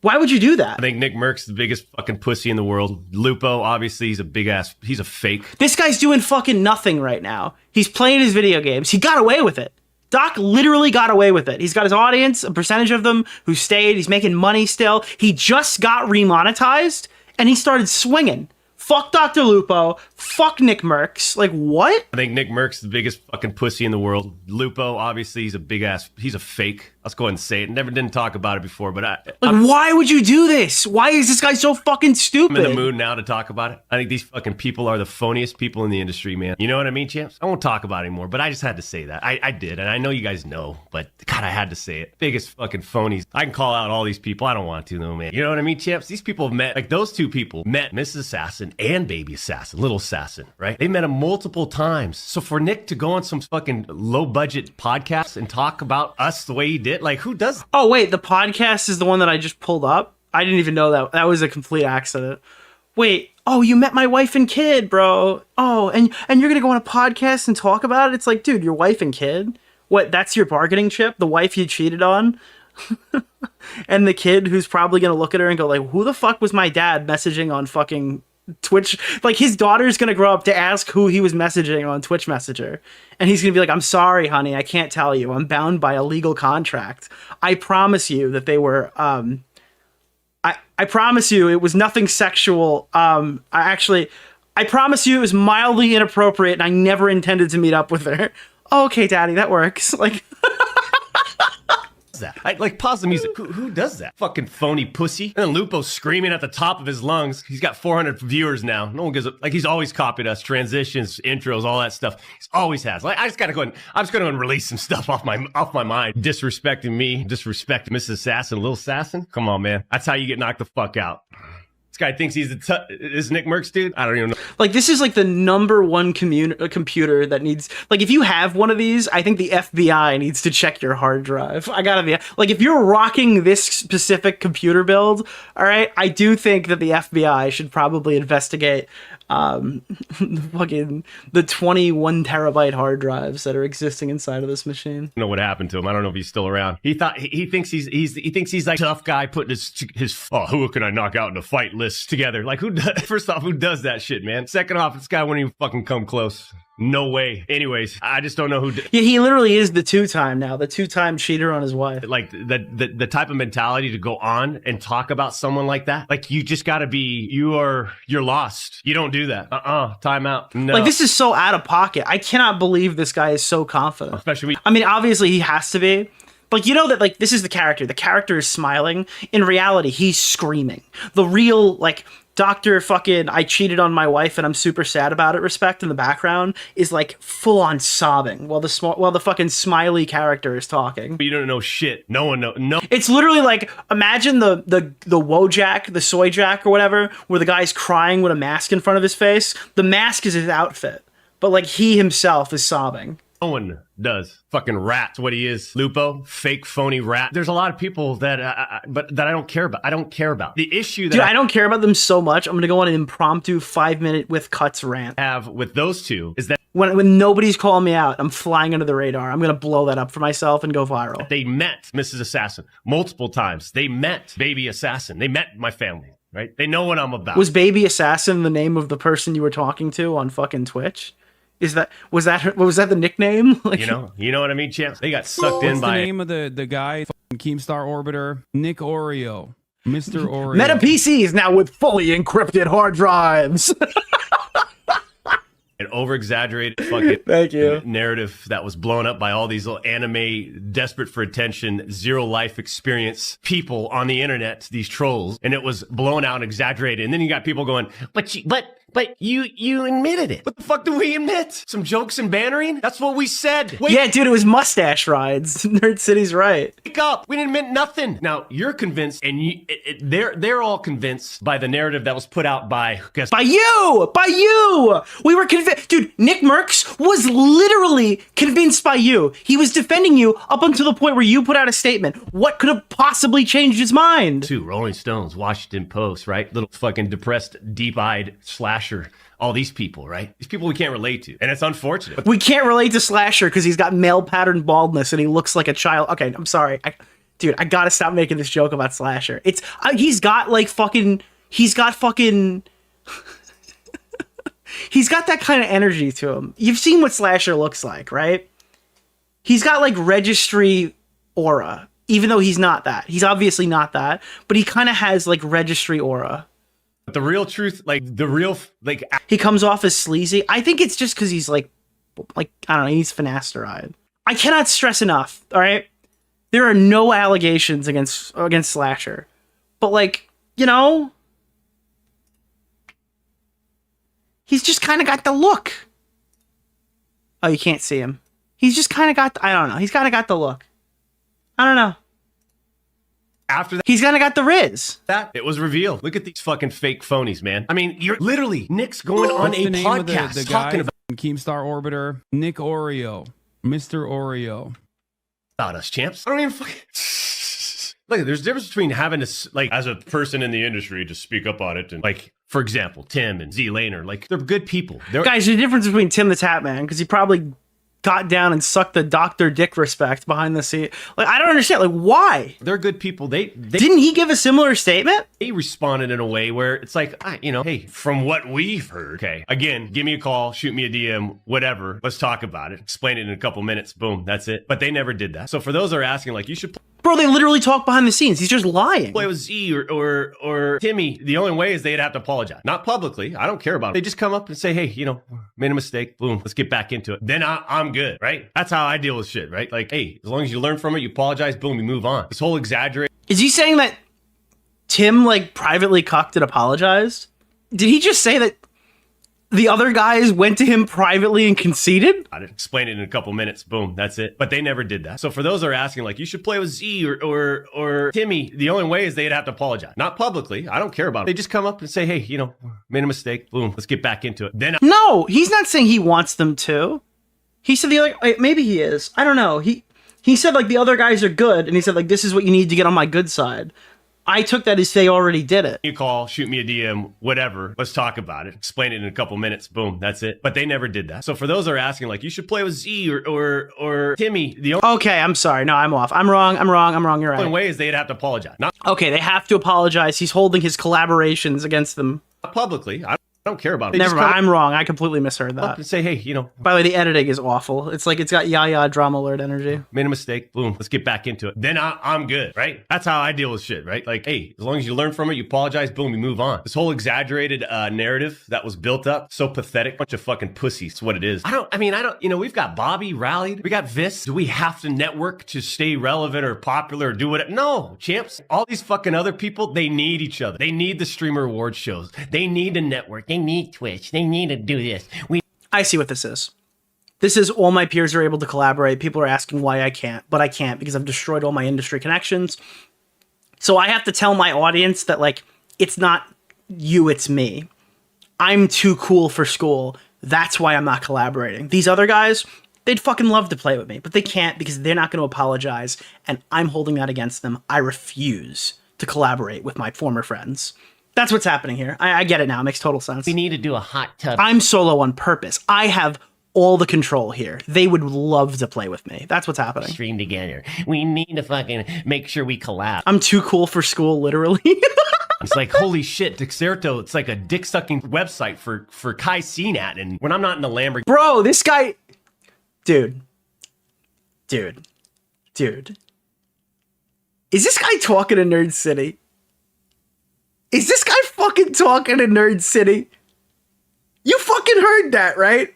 Why would you do that? I think NickMercs is the biggest fucking pussy in the world. Lupo, obviously, he's a big ass. He's a fake. This guy's doing fucking nothing right now. He's playing his video games. He got away with it. Doc literally got away with it. He's got his audience, a percentage of them who stayed. He's making money still. He just got remonetized and he started swinging. Fuck Dr. Lupo. Fuck NickMercs. Like, what? I think NickMercs is the biggest fucking pussy in the world. Lupo, obviously, he's a big ass. He's a fake. Let's go ahead and say it. Didn't talk about it before, but why would you do this? Why is this guy so fucking stupid? I'm in the mood now to talk about it. I think these fucking people are the phoniest people in the industry, man. You know what I mean, champs? I won't talk about it anymore, but I just had to say that. I did, and I know you guys know, but God, I had to say it. Biggest fucking phonies. I can call out all these people. I don't want to, though, man. You know what I mean, champs? These people have met, like those two people met Mrs. Assassin and Baby Assassin, Little Assassin, right? They met him multiple times. So for Nick to go on some fucking low-budget podcast and talk about us the way he did, like, who does that? Oh, wait, the podcast is the one that I just pulled up? I didn't even know that. That was a complete accident. Wait, oh, you met my wife and kid, bro. Oh, and you're going to go on a podcast and talk about it? It's like, dude, your wife and kid? What, that's your bargaining chip? The wife you cheated on? And the kid who's probably going to look at her and go like, who the fuck was my dad messaging on fucking Twitch? Like, his daughter's going to grow up to ask who he was messaging on Twitch Messenger. And he's going to be like, I'm sorry, honey, I can't tell you. I'm bound by a legal contract. I promise you that they were, I promise you it was nothing sexual. I promise you it was mildly inappropriate and I never intended to meet up with her. Oh, okay, daddy, that works. Like, that? Like, pause the music. Who does that? Fucking phony pussy. And then Lupo screaming at the top of his lungs. He's got 400 viewers now. No one gives a, like, he's always copied us. Transitions, intros, all that stuff. He's always has. Like, I'm just gonna go and release some stuff off my mind. Disrespecting me, disrespecting Mrs. Assassin, Little Assassin. Come on, man. That's how you get knocked the fuck out. This guy thinks he's is NickMercs, dude? I don't even know. Like, this is like the number one computer that needs, like, if you have one of these, I think the FBI needs to check your hard drive. I gotta be, like, if you're rocking this specific computer build, all right, I do think that the FBI should probably investigate fucking the 21 terabyte hard drives that are existing inside of this machine. I don't know what happened to him. I don't know if he's still around. He thinks he's like tough guy putting his who can I knock out in a fight list together. Like, who does, first off, who does that shit, man? Second off, this guy wouldn't even fucking come close. No way. Anyways, I just don't know who. Yeah, he literally is the two-time cheater on his wife. Like the type of mentality to go on and talk about someone like that. Like, you just got to be. You're lost. You don't do that. Time out. No. Like, this is so out of pocket. I cannot believe this guy is so confident. Especially. I mean, obviously he has to be. Like, you know that, like, this is the character. The character is smiling. In reality, he's screaming. The real, like, Dr. fucking I cheated on my wife and I'm super sad about it respect in the background is like full on sobbing while the fucking smiley character is talking. You don't know shit. No one knows. No. It's literally like, imagine the Wojak, the soy jack or whatever, where the guy's crying with a mask in front of his face. The mask is his outfit, but like he himself is sobbing. No one does. Fucking rat's what he is. Lupo, fake, phony rat. There's a lot of people that I don't care about. I don't care about. The issue that I don't care about them so much, I'm going to go on an impromptu 5-minute with cuts rant. Have with those two is that When nobody's calling me out, I'm flying under the radar. I'm gonna blow that up for myself and go viral. They met Mrs. Assassin multiple times. They met Baby Assassin. They met my family, right? They know what I'm about. Was Baby Assassin the name of the person you were talking to on fucking Twitch? Was that the nickname? Like, you know what I mean, champs? They got sucked in What's by the name of the guy? Keemstar Orbiter, Nick Oreo, Mr. Oreo. Meta PCs now with fully encrypted hard drives. an over-exaggerated fucking Thank you. narrative that was blown up by all these little anime, desperate for attention, zero life experience people on the internet, these trolls, and it was blown out and exaggerated. And then you got people going, but you admitted it. What the fuck do we admit? Some jokes and bannering? That's what we said. Yeah, dude, it was mustache rides. Nerd City's right. Wake up. We didn't admit nothing. Now, you're convinced, and they're all convinced by the narrative that was put out by you. We were convinced. Dude, NickMercs was literally convinced by you. He was defending you up until the point where you put out a statement. What could have possibly changed his mind? Two Rolling Stones, Washington Post, right? Little fucking depressed, deep-eyed slasher. All these people, right? These people we can't relate to. And it's unfortunate. We can't relate to Slasher because he's got male pattern baldness and he looks like a child. Okay, I'm sorry. Dude, I gotta stop making this joke about Slasher. He's got that kind of energy to him. You've seen what Slasher looks like, right? He's got like registry aura, even though he's not that. He's obviously not that, but he kind of has like registry aura. But the real truth, he comes off as sleazy. I think it's just because he's like, I don't know, he's finasteride. I cannot stress enough, all right? There are no allegations against Slasher. But like, you know, he's just kind of got the look. Oh, you can't see him. He's just kind of got, I don't know. He's kind of got the look. I don't know. After that, he's kind of got the riz. It was revealed. Look at these fucking fake phonies, man. I mean, you're literally, Nick's going on What's a the name podcast of the talking guy, Keemstar Orbiter, Nick Oreo, Mr. Oreo. About us, champs. I don't even fucking... Look, there's a difference between having to, like, as a person in the industry, to speak up on it. And, like, for example, Tim and Z Laner, like, they're good people. Guys, there's a difference between Tim the Tap Man, because he probably got down and sucked the Dr. DisRespect behind the scene. Like, I don't understand. Like, why? They're good people. They didn't he give a similar statement? He responded in a way where it's like, hey, from what we've heard, okay, again, give me a call, shoot me a DM, whatever. Let's talk about it. Explain it in a couple minutes. Boom, that's it. But they never did that. So for those that are asking, like, you should... Bro, they literally talk behind the scenes. He's just lying. Play with Z or Timmy. The only way is they'd have to apologize. Not publicly. I don't care about it. They just come up and say, hey, made a mistake. Boom, let's get back into it. Then I'm good, right? That's how I deal with shit, right? Like, hey, as long as you learn from it, you apologize, boom, you move on. This whole exaggerate. Is he saying that Tim, like, privately cucked and apologized? Did he just say that the other guys went to him privately and conceded? I'd explain it in a couple minutes. Boom, that's it. But they never did that. So for those that are asking, like, you should play with Z or Timmy, the only way is they'd have to apologize. Not publicly. I don't care about it. They just come up and say, hey, made a mistake. Boom, let's get back into it. Then no, he's not saying he wants them to. He said the other, maybe he is. I don't know. He said, like, the other guys are good, and he said, like, this is what you need to get on my good side. I took that as they already did it. You call, shoot me a DM, whatever. Let's talk about it. Explain it in a couple minutes. Boom, that's it. But they never did that. So for those that are asking, like, you should play with Z or Timmy. Okay, I'm sorry. No, I'm off. I'm wrong. You're right. The only way is they'd have to apologize. Not okay, they have to apologize. He's holding his collaborations against them. Publicly. I don't care about it. Never mind. I'm wrong. I completely misheard that. And say, hey, By the way, the editing is awful. It's like it's got Yaya drama alert energy. Made a mistake. Boom. Let's get back into it. Then I'm good, right? That's how I deal with shit, right? Like, hey, as long as you learn from it, you apologize. Boom, you move on. This whole exaggerated narrative that was built up, so pathetic. Bunch of fucking pussies. It's what it is. I don't. We've got Bobby rallied. We got Vis. Do we have to network to stay relevant or popular or do what? No, champs. All these fucking other people, they need each other. They need the streamer award shows. They need to network. They need Twitch. They need to do this. I see what this is. This is all my peers are able to collaborate. People are asking why I can't, but I can't because I've destroyed all my industry connections. So I have to tell my audience that, like, it's not you, it's me. I'm too cool for school. That's why I'm not collaborating. These other guys, they'd fucking love to play with me, but they can't because they're not going to apologize, and I'm holding that against them. I refuse to collaborate with my former friends. That's what's happening here. I get it now. It makes total sense. We need to do a hot tub. I'm solo on purpose. I have all the control here. They would love to play with me. That's what's happening. Stream together. We need to fucking make sure we collab. I'm too cool for school, literally. It's like, holy shit, Dexerto, it's like a dick-sucking website for Kai CNAT, and when I'm not in the Lamborghini... Bro, this guy... Dude. Is this guy talking in Nerd City? Is this guy fucking talking in Nerd City? You fucking heard that, right?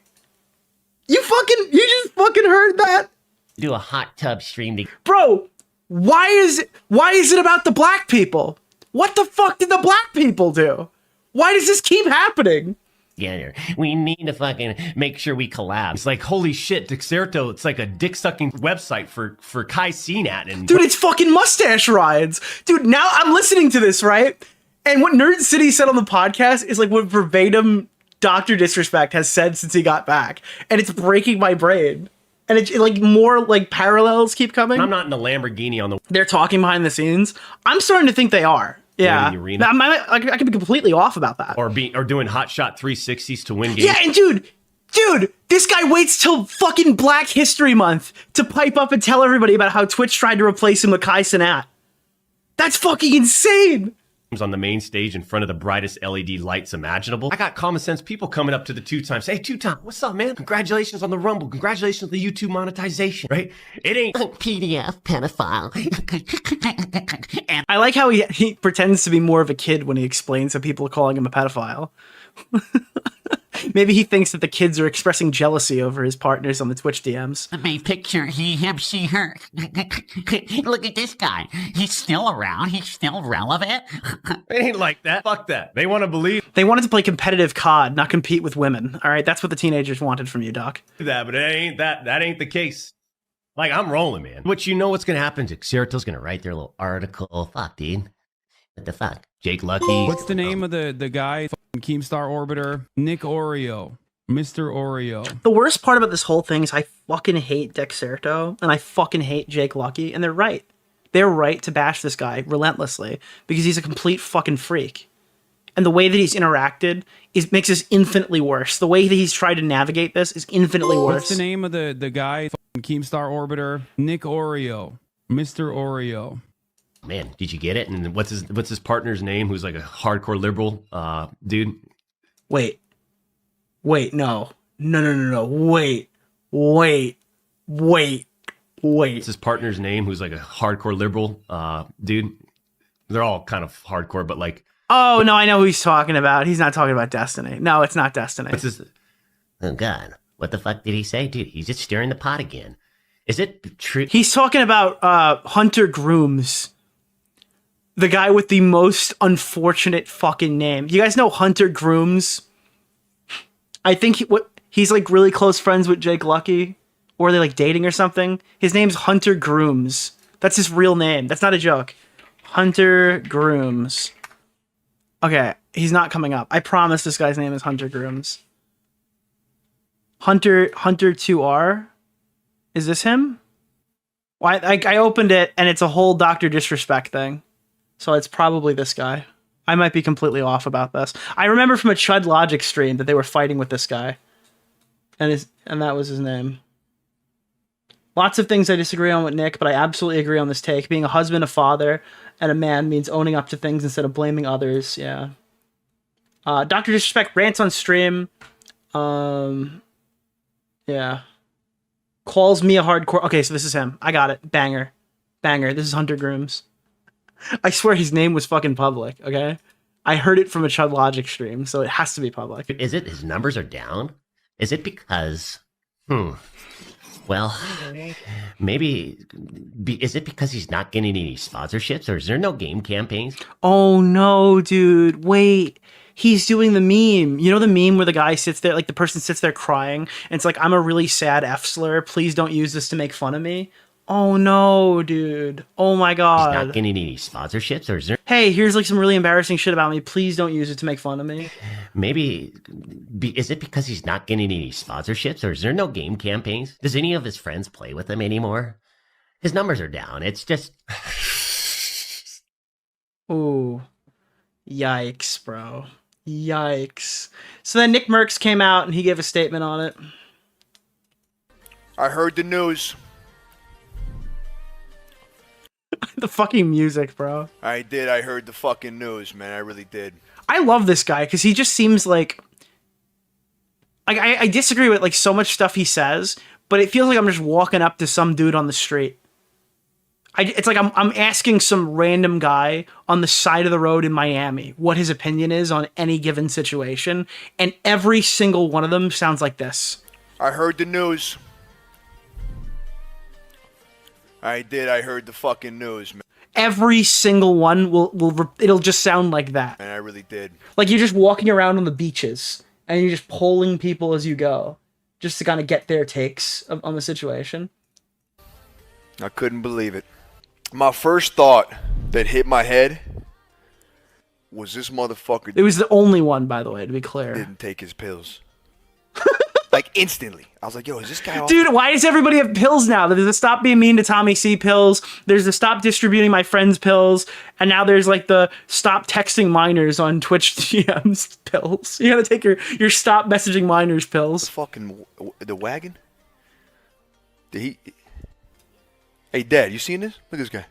You just fucking heard that? Do a hot tub stream Bro, why is it about the black people? What the fuck did the black people do? Why does this keep happening? together. We need to fucking make sure we collab. It's like, holy shit, Dexerto, it's like a dick-sucking website for Kai CNAT. And dude, it's fucking mustache rides. Dude, now I'm listening to this, right? And what Nerd City said on the podcast is like what verbatim Dr. DisRespect has said since he got back. And it's breaking my brain. And it's like more like parallels keep coming. I'm not in a Lamborghini on the... They're talking behind the scenes. I'm starting to think they are. Yeah. I could be completely off about that. Or doing hot shot 360s to win games. Yeah, and dude, this guy waits till fucking Black History Month to pipe up and tell everybody about how Twitch tried to replace him with Kai Cenat. That's fucking insane. On the main stage in front of the brightest LED lights imaginable. I got common sense people coming up to the two-time, say, hey, two-time, what's up, man? Congratulations on the Rumble. Congratulations on the YouTube monetization, right? It ain't PDF pedophile. I like how he pretends to be more of a kid when he explains that people are calling him a pedophile. Maybe he thinks that the kids are expressing jealousy over his partners on the Twitch DMs. The main picture, he, him, she, her. Look at this guy. He's still around. He's still relevant. It ain't like that. Fuck that. They want to believe They wanted to play competitive COD, not compete with women. All right, that's what the teenagers wanted from you, Doc. that, but it ain't that. That ain't the case. Like, I'm rolling, man. But you know what's gonna happen? Xerato's gonna write their little article. Fuck, dude. What the fuck? Jake Lucky. What's the name of the guy? Keemstar Orbiter. Nick Oreo. Mr. Oreo. The worst part about this whole thing is I fucking hate Dexerto and I fucking hate Jake Lucky, and they're right. They're right to bash this guy relentlessly because he's a complete fucking freak. And the way that he's interacted makes this infinitely worse. The way that he's tried to navigate this is infinitely worse. What's the name of the guy? Keemstar Orbiter. Nick Oreo. Mr. Oreo. Man, did you get it? And what's his partner's name? Who's like a hardcore liberal dude? Wait, no. Wait. What's his partner's name? Who's like a hardcore liberal dude? They're all kind of hardcore, but like... Oh, no, I know who he's talking about. He's not talking about Destiny. No, it's not Destiny. What's his... Oh, God. What the fuck did he say? Dude, he's just stirring the pot again. Is it true? He's talking about Hunter Grooms. The guy with the most unfortunate fucking name. You guys know Hunter Grooms? I think he's like really close friends with Jake Lucky. Or are they like dating or something? His name's Hunter Grooms. That's his real name. That's not a joke. Hunter Grooms. Okay, he's not coming up. I promise this guy's name is Hunter Grooms. Hunter 2R? Is this him? Well, I opened it and it's a whole Dr. DisRespect thing. So it's probably this guy. I might be completely off about this. I remember from a Chud Logic stream that they were fighting with this guy. And that was his name. Lots of things I disagree on with Nick, but I absolutely agree on this take. Being a husband, a father, and a man means owning up to things instead of blaming others. Yeah. Dr. DisRespect rants on stream. Yeah. Calls me a hardcore... Okay, so this is him. I got it. Banger. This is Hunter Grooms. I swear his name was fucking public, okay? I heard it from a Chud Logic stream, so it has to be public. Is it his numbers are down? Is it because... Well, maybe... Is it because he's not getting any sponsorships, or is there no game campaigns? Oh, no, dude. Wait. He's doing the meme. You know the meme where the guy sits there, like the person sits there crying, and it's like, I'm a really sad F slur. Please don't use this to make fun of me. Oh no, dude. Oh my god. He's not getting any sponsorships, or is there... Hey, here's like some really embarrassing shit about me. Please don't use it to make fun of me. Maybe... Is it because he's not getting any sponsorships, or is there no game campaigns? Does any of his friends play with him anymore? His numbers are down. It's just... Ooh. Yikes, bro. Yikes. So then NickMercs came out and he gave a statement on it. I heard the news. The fucking music, bro. I did. I heard the fucking news, man. I really did. I love this guy because he just seems like I disagree with like so much stuff he says, but it feels like I'm just walking up to some dude on the street. It's like I'm asking some random guy on the side of the road in Miami what his opinion is on any given situation, and every single one of them sounds like this. I heard the news. I did. I heard the fucking news, man. Every single one it'll just sound like that. And I really did. Like you're just walking around on the beaches and you're just polling people as you go, just to kind of get their takes on the situation. I couldn't believe it. My first thought that hit my head was this motherfucker. It was the only one, by the way, to be clear. Didn't take his pills. Like instantly. I was like, yo, is this guy off? Dude, why does everybody have pills now? There's the Stop Being Mean to Tommy C pills. There's the Stop Distributing My Friends pills. And now there's like the Stop Texting Minors on Twitch DMs pills. You gotta take your Stop Messaging Minors pills. The fucking, the wagon? Did he... Hey, Dad, you seen this? Look at this guy.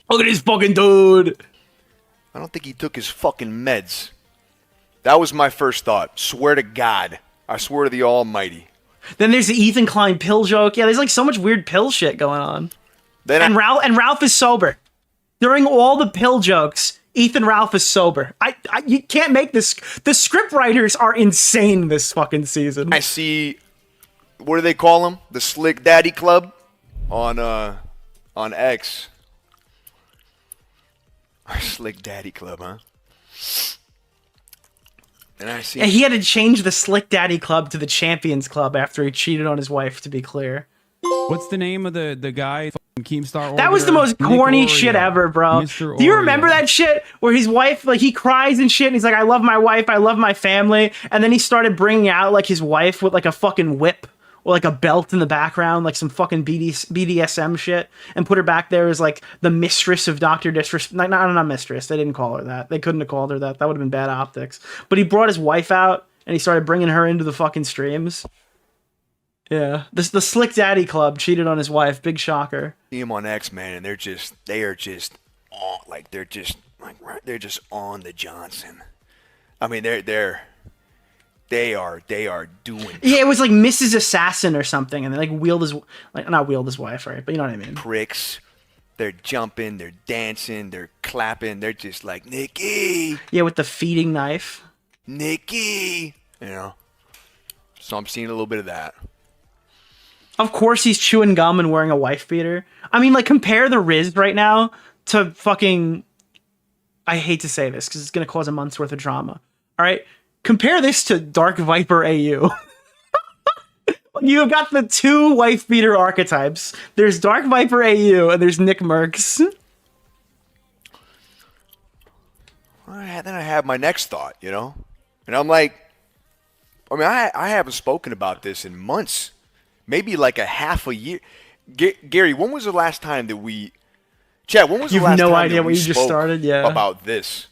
Look at this fucking dude. I don't think he took his fucking meds. That was my first thought. Swear to God. I swear to the Almighty. Then there's the Ethan Klein pill joke. Yeah, there's like so much weird pill shit going on. Then Ralph is sober. During all the pill jokes, Ralph is sober. You can't make this. The script writers are insane this fucking season. I see, what do they call him? The Slick Daddy Club on X. Slick Daddy Club, huh? And I see. And he had to change the Slick Daddy Club to the Champions Club after he cheated on his wife, to be clear. What's the name of the guy? Keemstar That was the most corny shit ever, bro. Do you remember that shit where his wife, like, he cries and shit, and he's like, I love my wife, I love my family, and then he started bringing out, like, his wife with, like, a fucking whip or, like, a belt in the background, like some fucking BDSM shit, and put her back there as, like, the mistress of Dr. Disrespect. Not mistress. They didn't call her that. They couldn't have called her that. That would have been bad optics. But he brought his wife out, and he started bringing her into the fucking streams. Yeah. The Slick Daddy Club cheated on his wife. Big shocker. See him on X, man, and they're just on the Johnson. I mean, they are doing. Yeah, it was like Mrs. Assassin or something, and they like not wheeled his wife, right? But you know what I mean. Pricks. They're jumping, they're dancing, they're clapping. They're just like, Nikki. Yeah, with the feeding knife. Nikki. You know. So I'm seeing a little bit of that. Of course he's chewing gum and wearing a wife beater. I mean, like, compare the Riz right now to fucking... I hate to say this because it's going to cause a month's worth of drama. All right? Compare this to Dark Viper AU. You've got the two wife beater archetypes. There's Dark Viper AU and there's NickMercs. Then I have my next thought, you know? And I'm like... I mean, I haven't spoken about this in months. Maybe like a half a year. Gary, when was the last time that we... Chad, when was the last time that we spoke about this?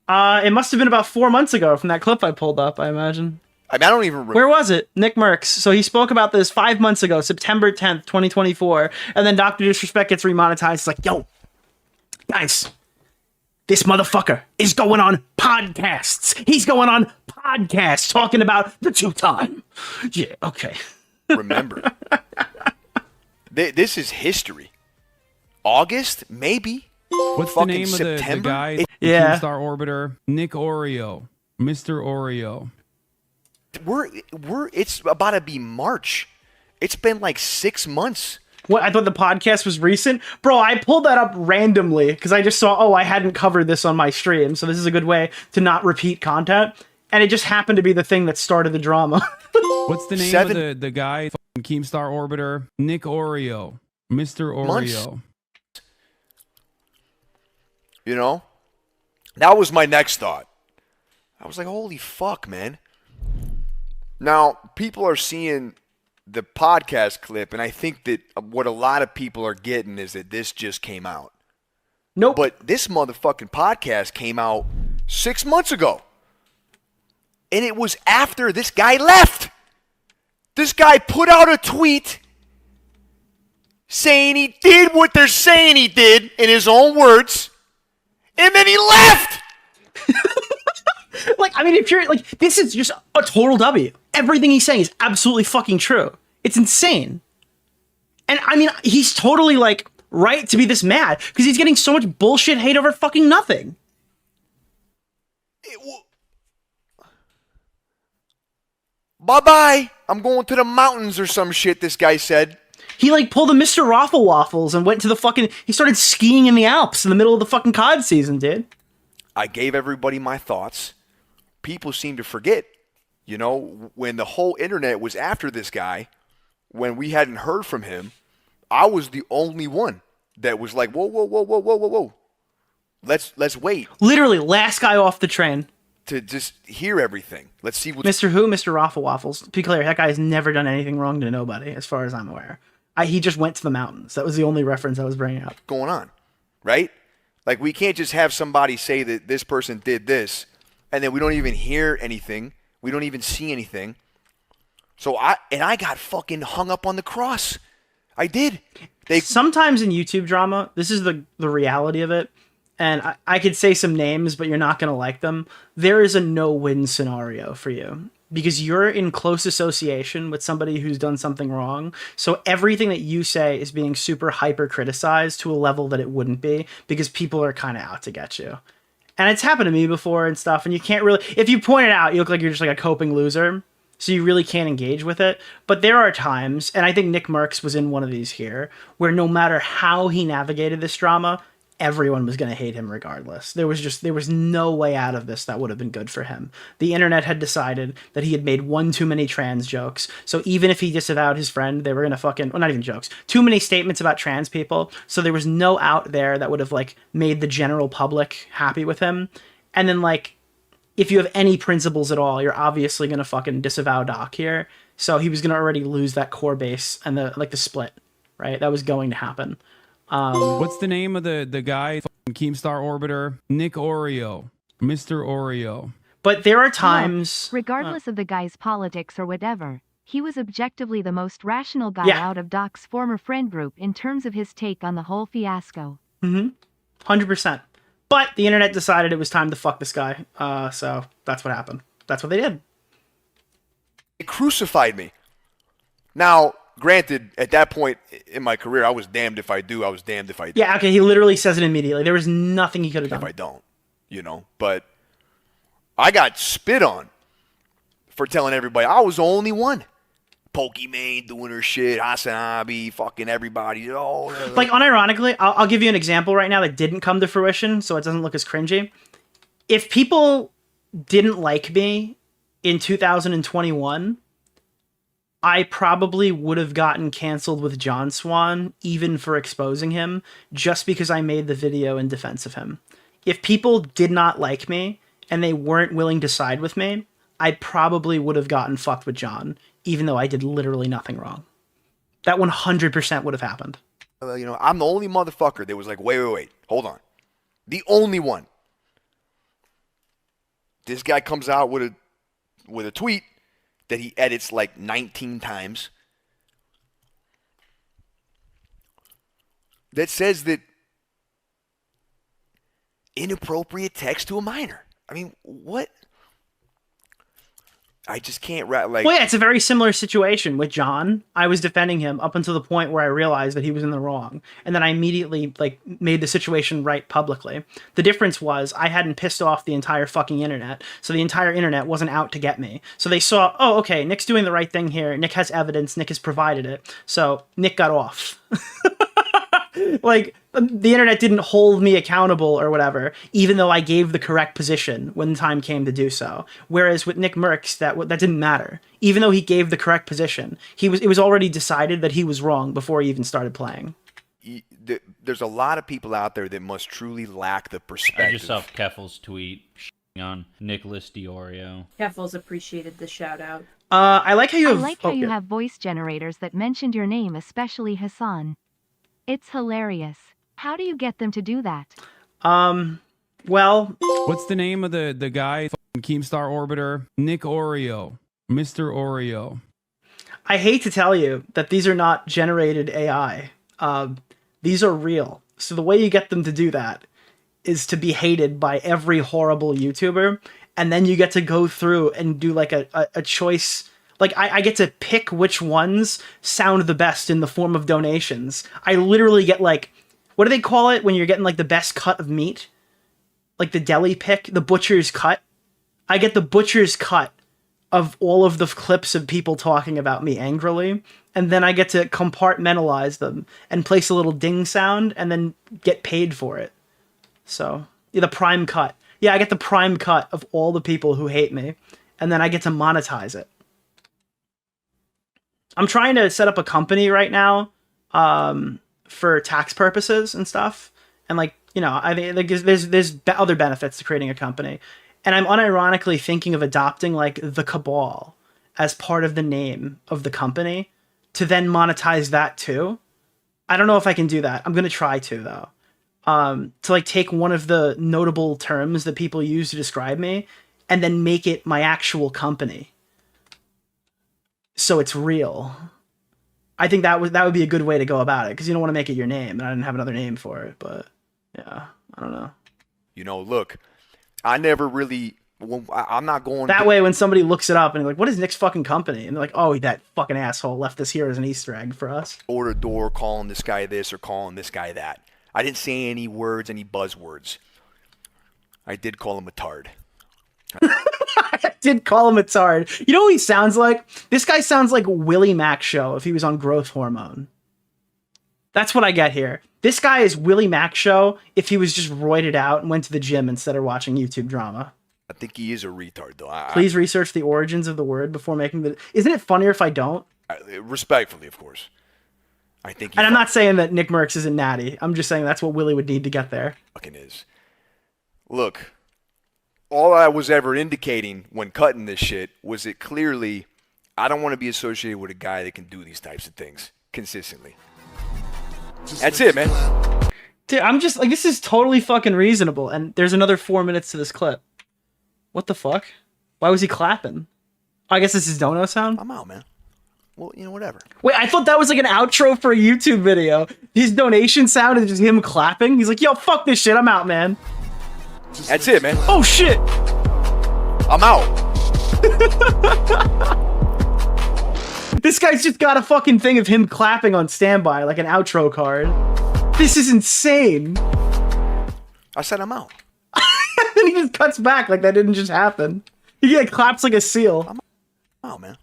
It must have been about 4 months ago from that clip I pulled up, I imagine. I mean, I don't even remember. Where was it? NickMercs. So he spoke about this 5 months ago, September 10th, 2024. And then Dr. Disrespect gets remonetized. It's like, yo, guys, this motherfucker is going on podcasts. He's going on podcasts talking about the two-time. Yeah, okay. Remember. This is history. August? Maybe. What's the name of the guy? Yeah. Keemstar Orbiter. Nick Oreo. Mr. Oreo. It's about to be March. It's been like 6 months. What? I thought the podcast was recent? Bro, I pulled that up randomly because I just saw, I hadn't covered this on my stream, so this is a good way to not repeat content. And it just happened to be the thing that started the drama. What's the name of the guy? Keemstar Orbiter. Nick Oreo. Mr. Oreo. Months. You know? That was my next thought. I was like, holy fuck, man. Now, people are seeing the podcast clip, and I think that what a lot of people are getting is that this just came out. Nope. But this motherfucking podcast came out 6 months ago. And it was after this guy left. This guy put out a tweet saying he did what they're saying he did in his own words, and then he left. Like, I mean, if you're like, this is just a total W. Everything he's saying is absolutely fucking true. It's insane. And I mean, he's totally like right to be this mad because he's getting so much bullshit hate over fucking nothing. Bye-bye. I'm going to the mountains or some shit, this guy said. He like pulled a Mr. Raffle Waffles and went to the fucking, he started skiing in the Alps in the middle of the fucking COD season, dude. I gave everybody my thoughts. People seem to forget, you know, when the whole internet was after this guy, when we hadn't heard from him, I was the only one that was like, whoa. Let's wait. Literally, last guy off the train. To just hear everything. Let's see what. Mr. Who? Mr. Raffle Waffles. To be clear, that guy has never done anything wrong to nobody, as far as I'm aware. He just went to the mountains. That was the only reference I was bringing up. Going on, right? Like, we can't just have somebody say that this person did this, and then we don't even hear anything. We don't even see anything. So I got fucking hung up on the cross. I did. Sometimes in YouTube drama, this is the reality of it, and I could say some names, but you're not going to like them. There is a no-win scenario for you because you're in close association with somebody who's done something wrong. So everything that you say is being super hyper-criticized to a level that it wouldn't be because people are kind of out to get you. And it's happened to me before and stuff, and you can't really... If you point it out, you look like you're just like a coping loser, so you really can't engage with it. But there are times, and I think NickMercs was in one of these here, where no matter how he navigated this drama, everyone was going to hate him regardless. There was no way out of this that would have been good for him. The internet had decided that he had made one too many trans jokes. So even if he disavowed his friend, they were going to fucking, well, not even jokes, too many statements about trans people. So there was no out there that would have like made the general public happy with him. And then like, if you have any principles at all, you're obviously going to fucking disavow Doc here. So he was going to already lose that core base and the split, right? That was going to happen. What's the name of the guy? Keemstar Orbiter, Nick Oreo, Mr. Oreo. But there are times... Regardless of the guy's politics or whatever, he was objectively the most rational guy out of Doc's former friend group in terms of his take on the whole fiasco. 100%. But the internet decided it was time to fuck this guy. So that's what happened. That's what they did. It crucified me. Now... Granted, at that point in my career, I was damned if I do, I was damned if I don't. Yeah, okay, he literally says it immediately. There was nothing he could have done. If I don't, you know. But I got spit on for telling everybody I was the only one. Pokimane doing her shit, Hasanabi, fucking everybody. Like, unironically, I'll give you an example right now that didn't come to fruition, so it doesn't look as cringy. If people didn't like me in 2021... I probably would have gotten canceled with John Swan, even for exposing him, just because I made the video in defense of him. If people did not like me, and they weren't willing to side with me, I probably would have gotten fucked with John, even though I did literally nothing wrong. That 100% would have happened. You know, I'm the only motherfucker that was like, wait, hold on. The only one. This guy comes out with a tweet that he edits like 19 times that says that inappropriate text to a minor. I mean, what? I just can't like. Well, yeah, it's a very similar situation with John. I was defending him up until the point where I realized that he was in the wrong, and then I immediately like made the situation right publicly. The difference was I hadn't pissed off the entire fucking internet, so the entire internet wasn't out to get me. So they saw, oh, okay, Nick's doing the right thing here. Nick has evidence. Nick has provided it. So Nick got off. Like, the internet didn't hold me accountable or whatever, even though I gave the correct position when the time came to do so. Whereas with NickMercs, that didn't matter. Even though he gave the correct position, it was already decided that he was wrong before he even started playing. There's a lot of people out there that must truly lack the perspective. I just saw Keffel's tweet on Nicholas DeOrio. Keffel's appreciated the shout out. I like how you have... I like how you have voice generators that mentioned your name, especially Hassan. It's hilarious. How do you get them to do that? Well... What's the name of the guy? Keemstar Orbiter, Nick Oreo, Mr. Oreo. I hate to tell you that these are not generated AI. These are real. So the way you get them to do that is to be hated by every horrible YouTuber, and then you get to go through and do like a choice. Like I get to pick which ones sound the best in the form of donations. I literally get like, what do they call it when you're getting like the best cut of meat? Like the deli pick, the butcher's cut. I get the butcher's cut of all of the clips of people talking about me angrily, and then I get to compartmentalize them and place a little ding sound and then get paid for it. So, yeah, the prime cut. Yeah, I get the prime cut of all the people who hate me, and then I get to monetize it. I'm trying to set up a company right now for tax purposes and stuff. And like, you know, I think there's other benefits to creating a company. And I'm unironically thinking of adopting like the Cabal as part of the name of the company to then monetize that too. I don't know if I can do that. I'm going to try to though. To like take one of the notable terms that people use to describe me and then make it my actual company. So it's real. I think that would be a good way to go about it, because you don't want to make it your name, and I didn't have another name for it, but yeah, I don't know. You know, look, I never really, I'm not going that way when somebody looks it up and they're like, what is Nick's fucking company? And they're like, oh, that fucking asshole left this here as an Easter egg for us. Door to door calling this guy this or calling this guy that. I didn't say any words, any buzzwords. I did call him a tard. I did call him a tard. You know what he sounds like? This guy sounds like Willie Mac Show if he was on growth hormone. That's what I get here. This guy is Willie Mac Show if he was just roided out and went to the gym instead of watching YouTube drama. I think he is a retard, though. Please research the origins of the word before making the... Isn't it funnier if I don't? Respectfully, of course. I think. And I'm not saying that NickMercs isn't natty. I'm just saying that's what Willie would need to get there. Fucking is. Look, all I was ever indicating when cutting this shit was that clearly I don't want to be associated with a guy that can do these types of things consistently. That's it, man. Dude, I'm just like, this is totally fucking reasonable. And there's another 4 minutes to this clip. What the fuck? Why was he clapping? I guess this is dono sound? I'm out, man. Well, you know, whatever. Wait, I thought that was like an outro for a YouTube video. His donation sound is just him clapping. He's like, yo, fuck this shit. I'm out, man. That's it, man. Oh, shit. I'm out. This guy's just got a fucking thing of him clapping on standby, like an outro card. This is insane. I said I'm out. And he just cuts back like that didn't just happen. He like claps like a seal. I'm out, man.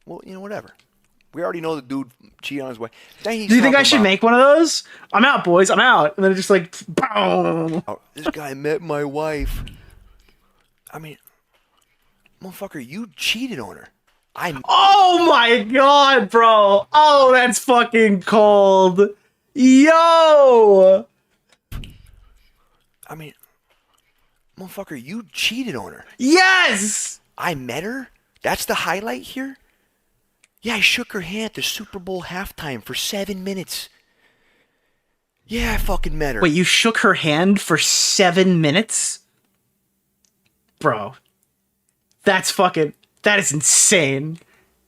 Well, you know, whatever. We already know the dude cheated on his wife. Do you think I should make one of those? I'm out, boys. I'm out. And then it just like, boom. Oh, this guy met my wife. I mean, motherfucker, you cheated on her. Oh my god, bro. Oh, that's fucking cold. Yo. I mean, motherfucker, you cheated on her. Yes. I met her? That's the highlight here? Yeah, I shook her hand at the Super Bowl halftime for 7 minutes. Yeah, I fucking met her. Wait, you shook her hand for 7 minutes? Bro. That is insane.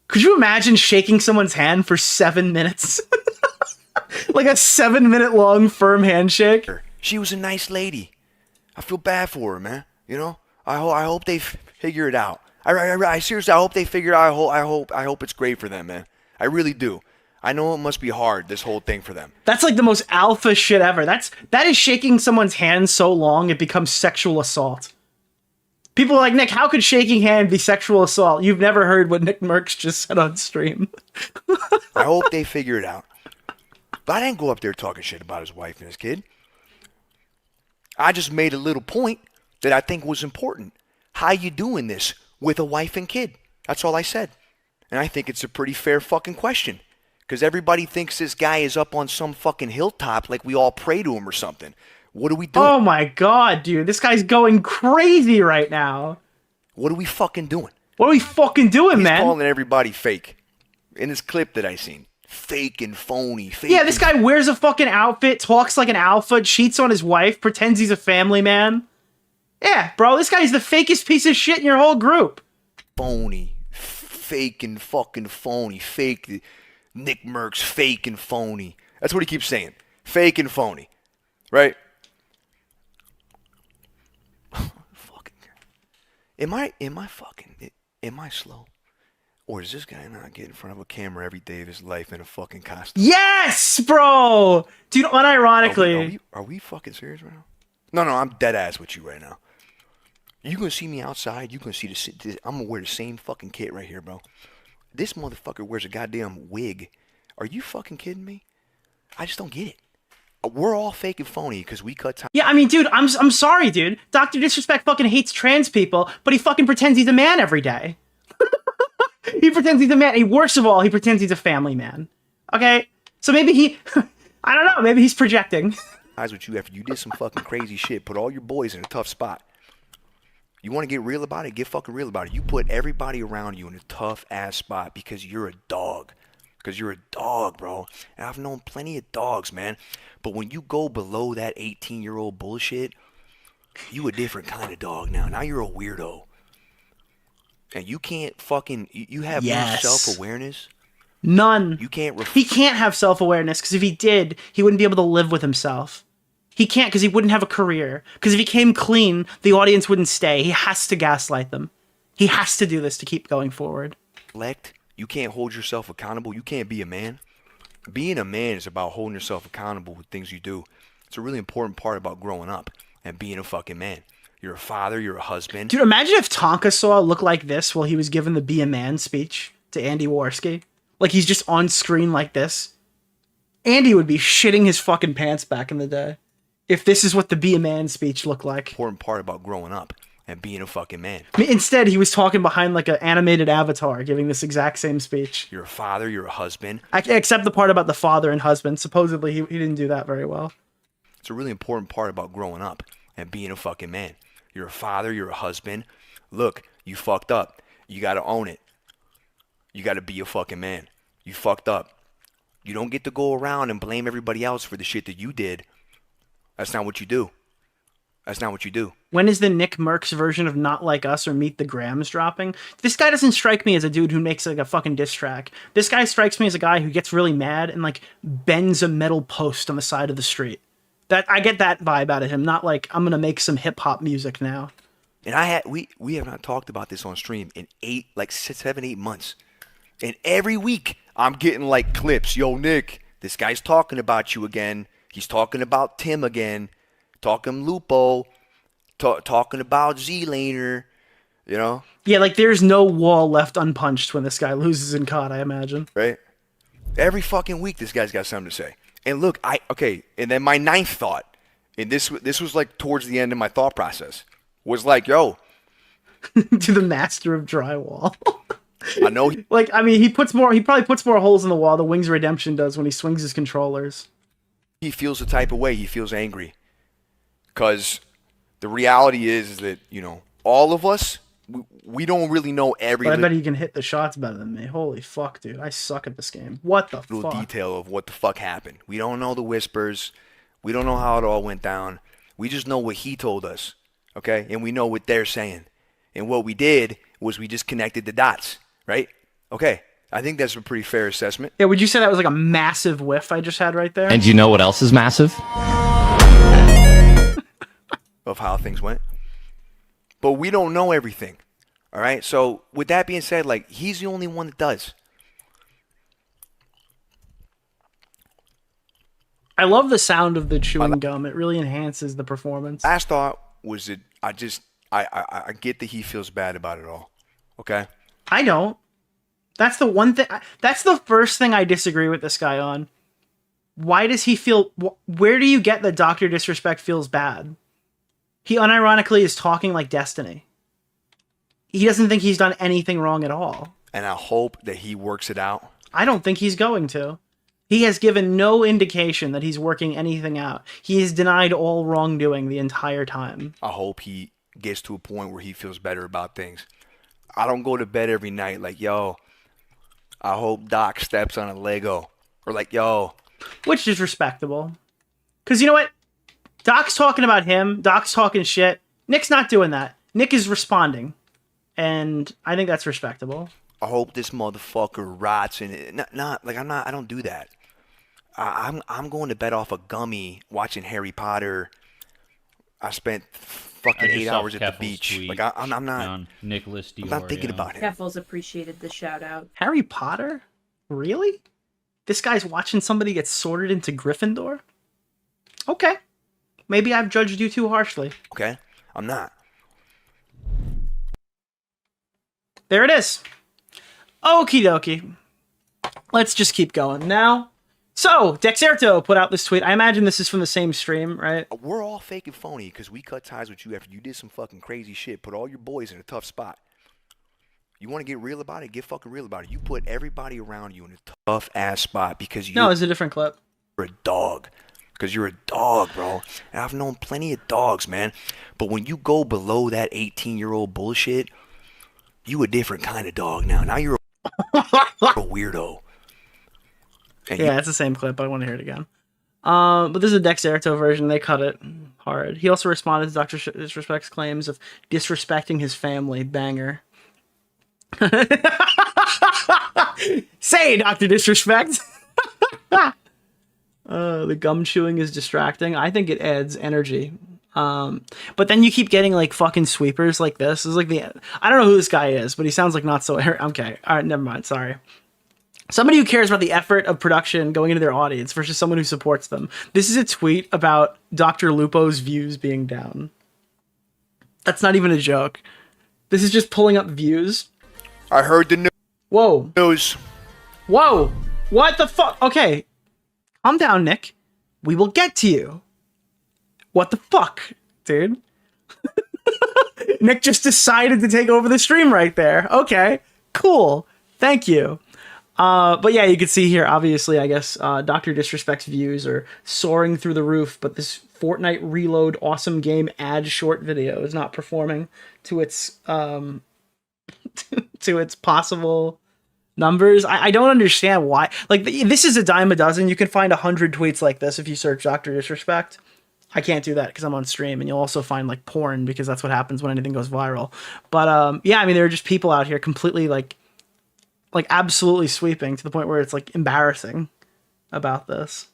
Could you imagine shaking someone's hand for 7 minutes? Like a 7 minute long firm handshake? She was a nice lady. I feel bad for her, man. You know? I hope they figure it out. I seriously, I hope they figure it out. I hope it's great for them, man. I really do. I know it must be hard, this whole thing for them. That's like the most alpha shit ever. That is shaking someone's hand so long it becomes sexual assault. People are like, Nick, how could shaking hand be sexual assault? You've never heard what NickMercs just said on stream. I hope they figure it out. But I didn't go up there talking shit about his wife and his kid. I just made a little point that I think was important. How you doing this with a wife and kid? That's all I said. And I think it's a pretty fair fucking question. Because everybody thinks this guy is up on some fucking hilltop like we all pray to him or something. What are we doing? Oh my god, dude. This guy's going crazy right now. What are we fucking doing? What are we fucking doing, man? He's calling everybody fake. In this clip that I seen. Fake and phony. Fake yeah, this guy wears a fucking outfit, talks like an alpha, cheats on his wife, pretends he's a family man. Yeah, bro, this guy's the fakest piece of shit in your whole group. Phony. fake and fucking phony. Fake. NickMercs, fake and phony. That's what he keeps saying. Fake and phony. Right? Fucking. Am I slow? Or does this guy not get in front of a camera every day of his life in a fucking costume? Yes, bro! Dude, unironically. Are we fucking serious right now? No, I'm dead ass with you right now. You gonna see me outside, you gonna see I'm gonna wear the same fucking kit right here, bro. This motherfucker wears a goddamn wig. Are you fucking kidding me? I just don't get it. We're all fake and phony because we cut time. Yeah, I mean, dude, I'm sorry, dude. Dr. Disrespect fucking hates trans people, but he fucking pretends he's a man every day. He pretends he's a man. Worst of all, he pretends he's a family man. Okay? So maybe he... I don't know. Maybe he's projecting. Eyes with you after you did some fucking crazy shit. Put all your boys in a tough spot. You want to get real about it? Get fucking real about it. You put everybody around you in a tough-ass spot because you're a dog. Because you're a dog, bro. And I've known plenty of dogs, man. But when you go below that 18-year-old bullshit, you a different kind of dog now. Now you're a weirdo. And you can't fucking... You have no self-awareness. None. You can't... He can't have self-awareness, because if he did, he wouldn't be able to live with himself. He can't, because he wouldn't have a career. Because if he came clean, the audience wouldn't stay. He has to gaslight them. He has to do this to keep going forward. You can't hold yourself accountable. You can't be a man. Being a man is about holding yourself accountable with things you do. It's a really important part about growing up and being a fucking man. You're a father. You're a husband. Dude, imagine if Tonka Saw looked like this while he was giving the Be a Man speech to Andy Warski. Like, he's just on screen like this. Andy would be shitting his fucking pants back in the day if this is what the Be a Man speech looked like. Important part about growing up and being a fucking man. I mean, instead, he was talking behind like an animated avatar giving this exact same speech. You're a father. You're a husband. Except the part about the father and husband. Supposedly, he didn't do that very well. It's a really important part about growing up and being a fucking man. You're a father. You're a husband. Look, you fucked up. You got to own it. You got to be a fucking man. You fucked up. You don't get to go around and blame everybody else for the shit that you did. That's not what you do. That's not what you do. When is the NickMercs version of Not Like Us or Meet the Grams dropping? This guy doesn't strike me as a dude who makes like a fucking diss track. This guy strikes me as a guy who gets really mad and like bends a metal post on the side of the street. I get that vibe out of him. Not like, I'm gonna make some hip hop music now. And we have not talked about this on stream in 7, 8 months. And every week I'm getting like clips. Yo, Nick, this guy's talking about you again. He's talking about Tim again. Talking Lupo. Talking about Z-Laner. You know? Yeah, like there's no wall left unpunched when this guy loses in COD, I imagine. Right? Every fucking week this guy's got something to say. And look, and then my ninth thought, and this was like towards the end of my thought process, was like, yo. To the master of drywall. I know. He probably puts more holes in the wall than Wings Redemption does when he swings his controllers. He feels the type of way. He feels angry. Because the reality is that, you know, all of us, we don't really know every... But I bet he can hit the shots better than me. Holy fuck, dude. I suck at this game. What the little fuck? Detail of what the fuck happened. We don't know the whispers. We don't know how it all went down. We just know what he told us. Okay? And we know what they're saying. And what we did was we just connected the dots. Right? Okay. I think that's a pretty fair assessment. Yeah, would you say that was like a massive whiff I just had right there? And you know what else is massive? Of how things went. But we don't know everything. All right? So, with that being said, like, he's the only one that does. I love the sound of the chewing gum. It really enhances the performance. Last thought was that I get that he feels bad about it all. Okay? I don't. That's the one thing. That's the first thing I disagree with this guy on. Why does he feel... Where do you get that Dr. Disrespect feels bad? He unironically is talking like Destiny. He doesn't think he's done anything wrong at all. And I hope that he works it out. I don't think he's going to. He has given no indication that he's working anything out. He has denied all wrongdoing the entire time. I hope he gets to a point where he feels better about things. I don't go to bed every night like, yo, I hope Doc steps on a Lego. Or like, yo. Which is respectable. Because you know what? Doc's talking about him. Doc's talking shit. Nick's not doing that. Nick is responding. And I think that's respectable. I hope this motherfucker rots in it. Not like I don't do that. I'm going to bed off a gummy watching Harry Potter. I spent fucking 8 hours at the beach. Like I'm not. Nicholas DeOrio. I'm not thinking about it. Keffels appreciated the shout out. Harry Potter? Really? This guy's watching somebody get sorted into Gryffindor? Okay. Maybe I've judged you too harshly. Okay, I'm not. There it is. Okie dokie. Let's just keep going now. So, Dexerto put out this tweet. I imagine this is from the same stream, right? We're all fake and phony because we cut ties with you after you did some fucking crazy shit. Put all your boys in a tough spot. You want to get real about it? Get fucking real about it. You put everybody around you in a tough ass spot because No, it's a different clip. You're a dog. Because you're a dog, bro. And I've known plenty of dogs, man. But when you go below that 18-year-old bullshit, you a different kind of dog now. Now you're a weirdo. And yeah, it's the same clip. I want to hear it again. But this is a Dexerto version. They cut it hard. He also responded to Dr. Disrespect's claims of disrespecting his family. Banger. Say, Dr. Disrespect. The gum chewing is distracting. I think it adds energy. But then you keep getting like fucking sweepers like this. This is like I don't know who this guy is, but he sounds like not so. Okay, all right, never mind. Sorry. Somebody who cares about the effort of production going into their audience versus someone who supports them. This is a tweet about Dr. Lupo's views being down. That's not even a joke. This is just pulling up views. I heard the news. Whoa. News. Whoa. What the fuck? Okay. Calm down, Nick. We will get to you. What the fuck, dude? Nick just decided to take over the stream right there. Okay. Cool. Thank you. But yeah, you can see here, obviously, I guess, Dr. Disrespect's views are soaring through the roof, but this Fortnite Reload awesome game ad short video is not performing to its, to its possible numbers. I don't understand why. Like, this is a dime a dozen. You can find 100 tweets like this if you search Dr. Disrespect. I can't do that because I'm on stream, and you'll also find, like, porn because that's what happens when anything goes viral. But, yeah, I mean, there are just people out here completely, like absolutely sweeping to the point where it's like embarrassing about this.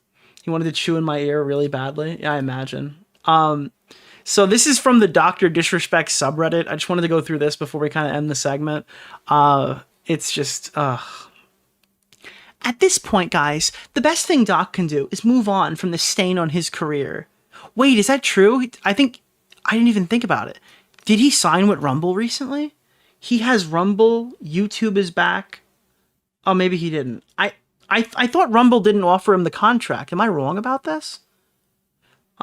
He wanted to chew in my ear really badly. Yeah, I imagine. So this is from the Dr. Disrespect subreddit. I just wanted to go through this before we kind of end the segment. It's just, At this point, guys, the best thing Doc can do is move on from the stain on his career. Wait, is that true? I didn't even think about it. Did he sign with Rumble recently? He has Rumble. YouTube is back. Oh, maybe he didn't. I thought Rumble didn't offer him the contract. Am I wrong about this?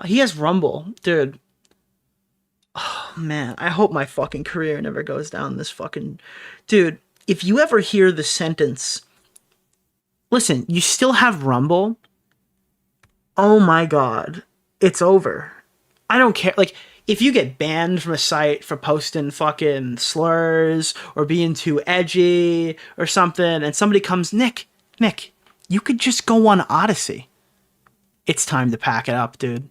He has Rumble. Dude. Oh, man. I hope my fucking career never goes down this fucking... Dude, if you ever hear the sentence... Listen, you still have Rumble? Oh my god. It's over. I don't care. Like... If you get banned from a site for posting fucking slurs or being too edgy or something, and somebody comes, Nick, you could just go on Odyssey. It's time to pack it up, dude.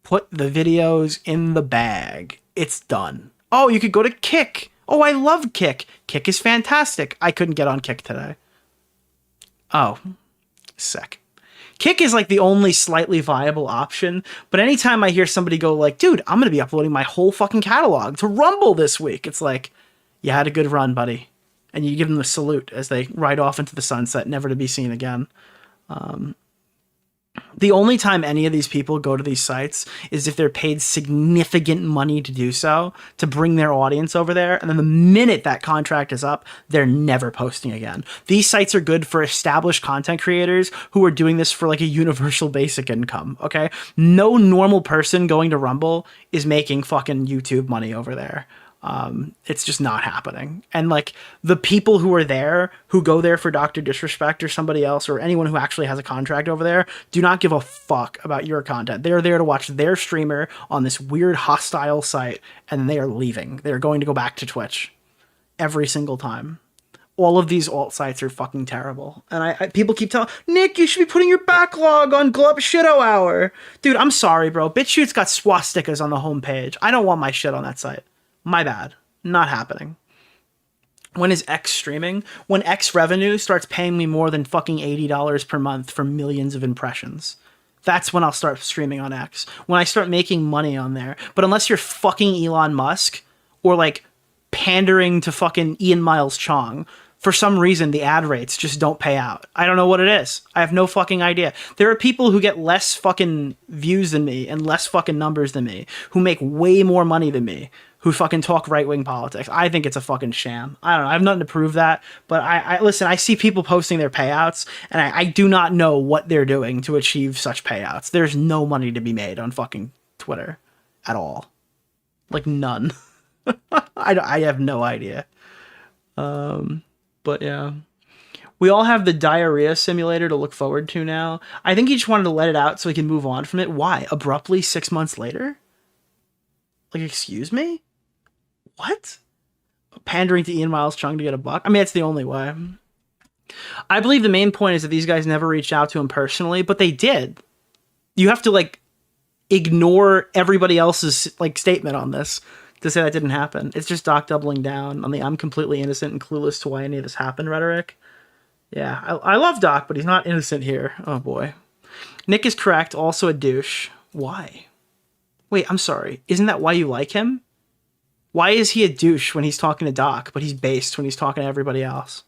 Put the videos in the bag. It's done. Oh, you could go to Kick. Oh, I love Kick. Kick is fantastic. I couldn't get on Kick today. Oh, sick. Kick is like the only slightly viable option, but anytime I hear somebody go like, dude, I'm going to be uploading my whole fucking catalog to Rumble this week, it's like, you had a good run, buddy. And you give them a salute as they ride off into the sunset, never to be seen again. The only time any of these people go to these sites is if they're paid significant money to do so, to bring their audience over there. And then the minute that contract is up, they're never posting again. These sites are good for established content creators who are doing this for like a universal basic income. Okay. No normal person going to Rumble is making fucking YouTube money over there. It's just not happening. And like the people who are there, who go there for Dr. Disrespect or somebody else, or anyone who actually has a contract over there, do not give a fuck about your content. They're there to watch their streamer on this weird hostile site, and they are leaving. They're going to go back to Twitch every single time. All of these alt sites are fucking terrible. And I people keep telling, Nick, you should be putting your backlog on Glup Shitto Hour. Dude, I'm sorry, bro. BitChute's got swastikas on the homepage. I don't want my shit on that site. My bad. Not happening. When is X streaming? When X revenue starts paying me more than fucking $80 per month for millions of impressions. That's when I'll start streaming on X. When I start making money on there. But unless you're fucking Elon Musk or like pandering to fucking Ian Miles Chong, for some reason the ad rates just don't pay out. I don't know what it is. I have no fucking idea. There are people who get less fucking views than me and less fucking numbers than me, who make way more money than me, who fucking talk right-wing politics. I think it's a fucking sham. I don't know. I have nothing to prove that, but I listen, I see people posting their payouts, and I do not know what they're doing to achieve such payouts. There's no money to be made on fucking Twitter at all. Like, none. I have no idea. But yeah. We all have the diarrhea simulator to look forward to now. I think he just wanted to let it out so he can move on from it. Why? Abruptly 6 months later? Like, excuse me? What? Pandering to Ian Miles Chung to get a buck? I mean, it's the only way. I believe the main point is that these guys never reached out to him personally, but they did. You have to, like, ignore everybody else's, like, statement on this to say that didn't happen. It's just Doc doubling down on the I'm completely innocent and clueless to why any of this happened rhetoric. Yeah, I love Doc, but he's not innocent here. Oh, boy. Nick is correct. Also a douche. Why? Wait, I'm sorry. Isn't that why you like him? Why is he a douche when he's talking to Doc, but he's based when he's talking to everybody else?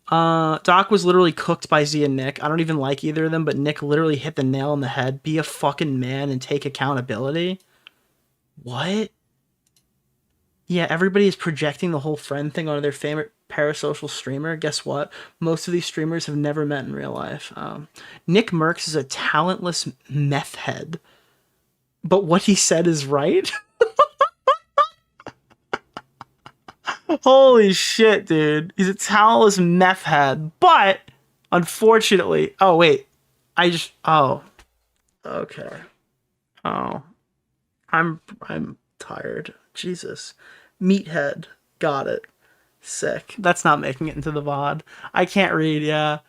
Doc was literally cooked by Z and Nick. I don't even like either of them, but Nick literally hit the nail on the head. Be a fucking man and take accountability. What? Yeah, everybody is projecting the whole friend thing onto their favorite parasocial streamer. Guess what? Most of these streamers have never met in real life. NickMercs is a talentless meth head. But what he said is right? Holy shit, dude. He's a talentless meth head. But, unfortunately... Oh, wait. Oh. Okay. Oh. I'm tired. Jesus. Meathead. Got it. Sick. That's not making it into the VOD. I can't read, yeah.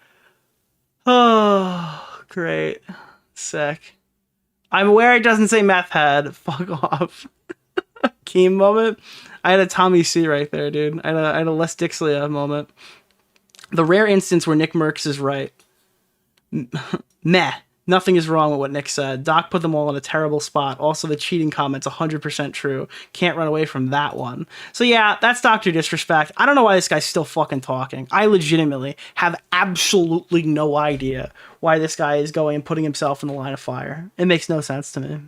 Oh, great. Sick. I'm aware it doesn't say meth head. Fuck off. Keem moment. I had a Tommy C right there, dude. I had a Les Dixlia moment. The rare instance where NickMercs is right. Meh. Nothing is wrong with what Nick said. Doc put them all in a terrible spot. Also, the cheating comment's 100% true. Can't run away from that one. So yeah, that's Dr. Disrespect. I don't know why this guy's still fucking talking. I legitimately have absolutely no idea why this guy is going and putting himself in the line of fire. It makes no sense to me.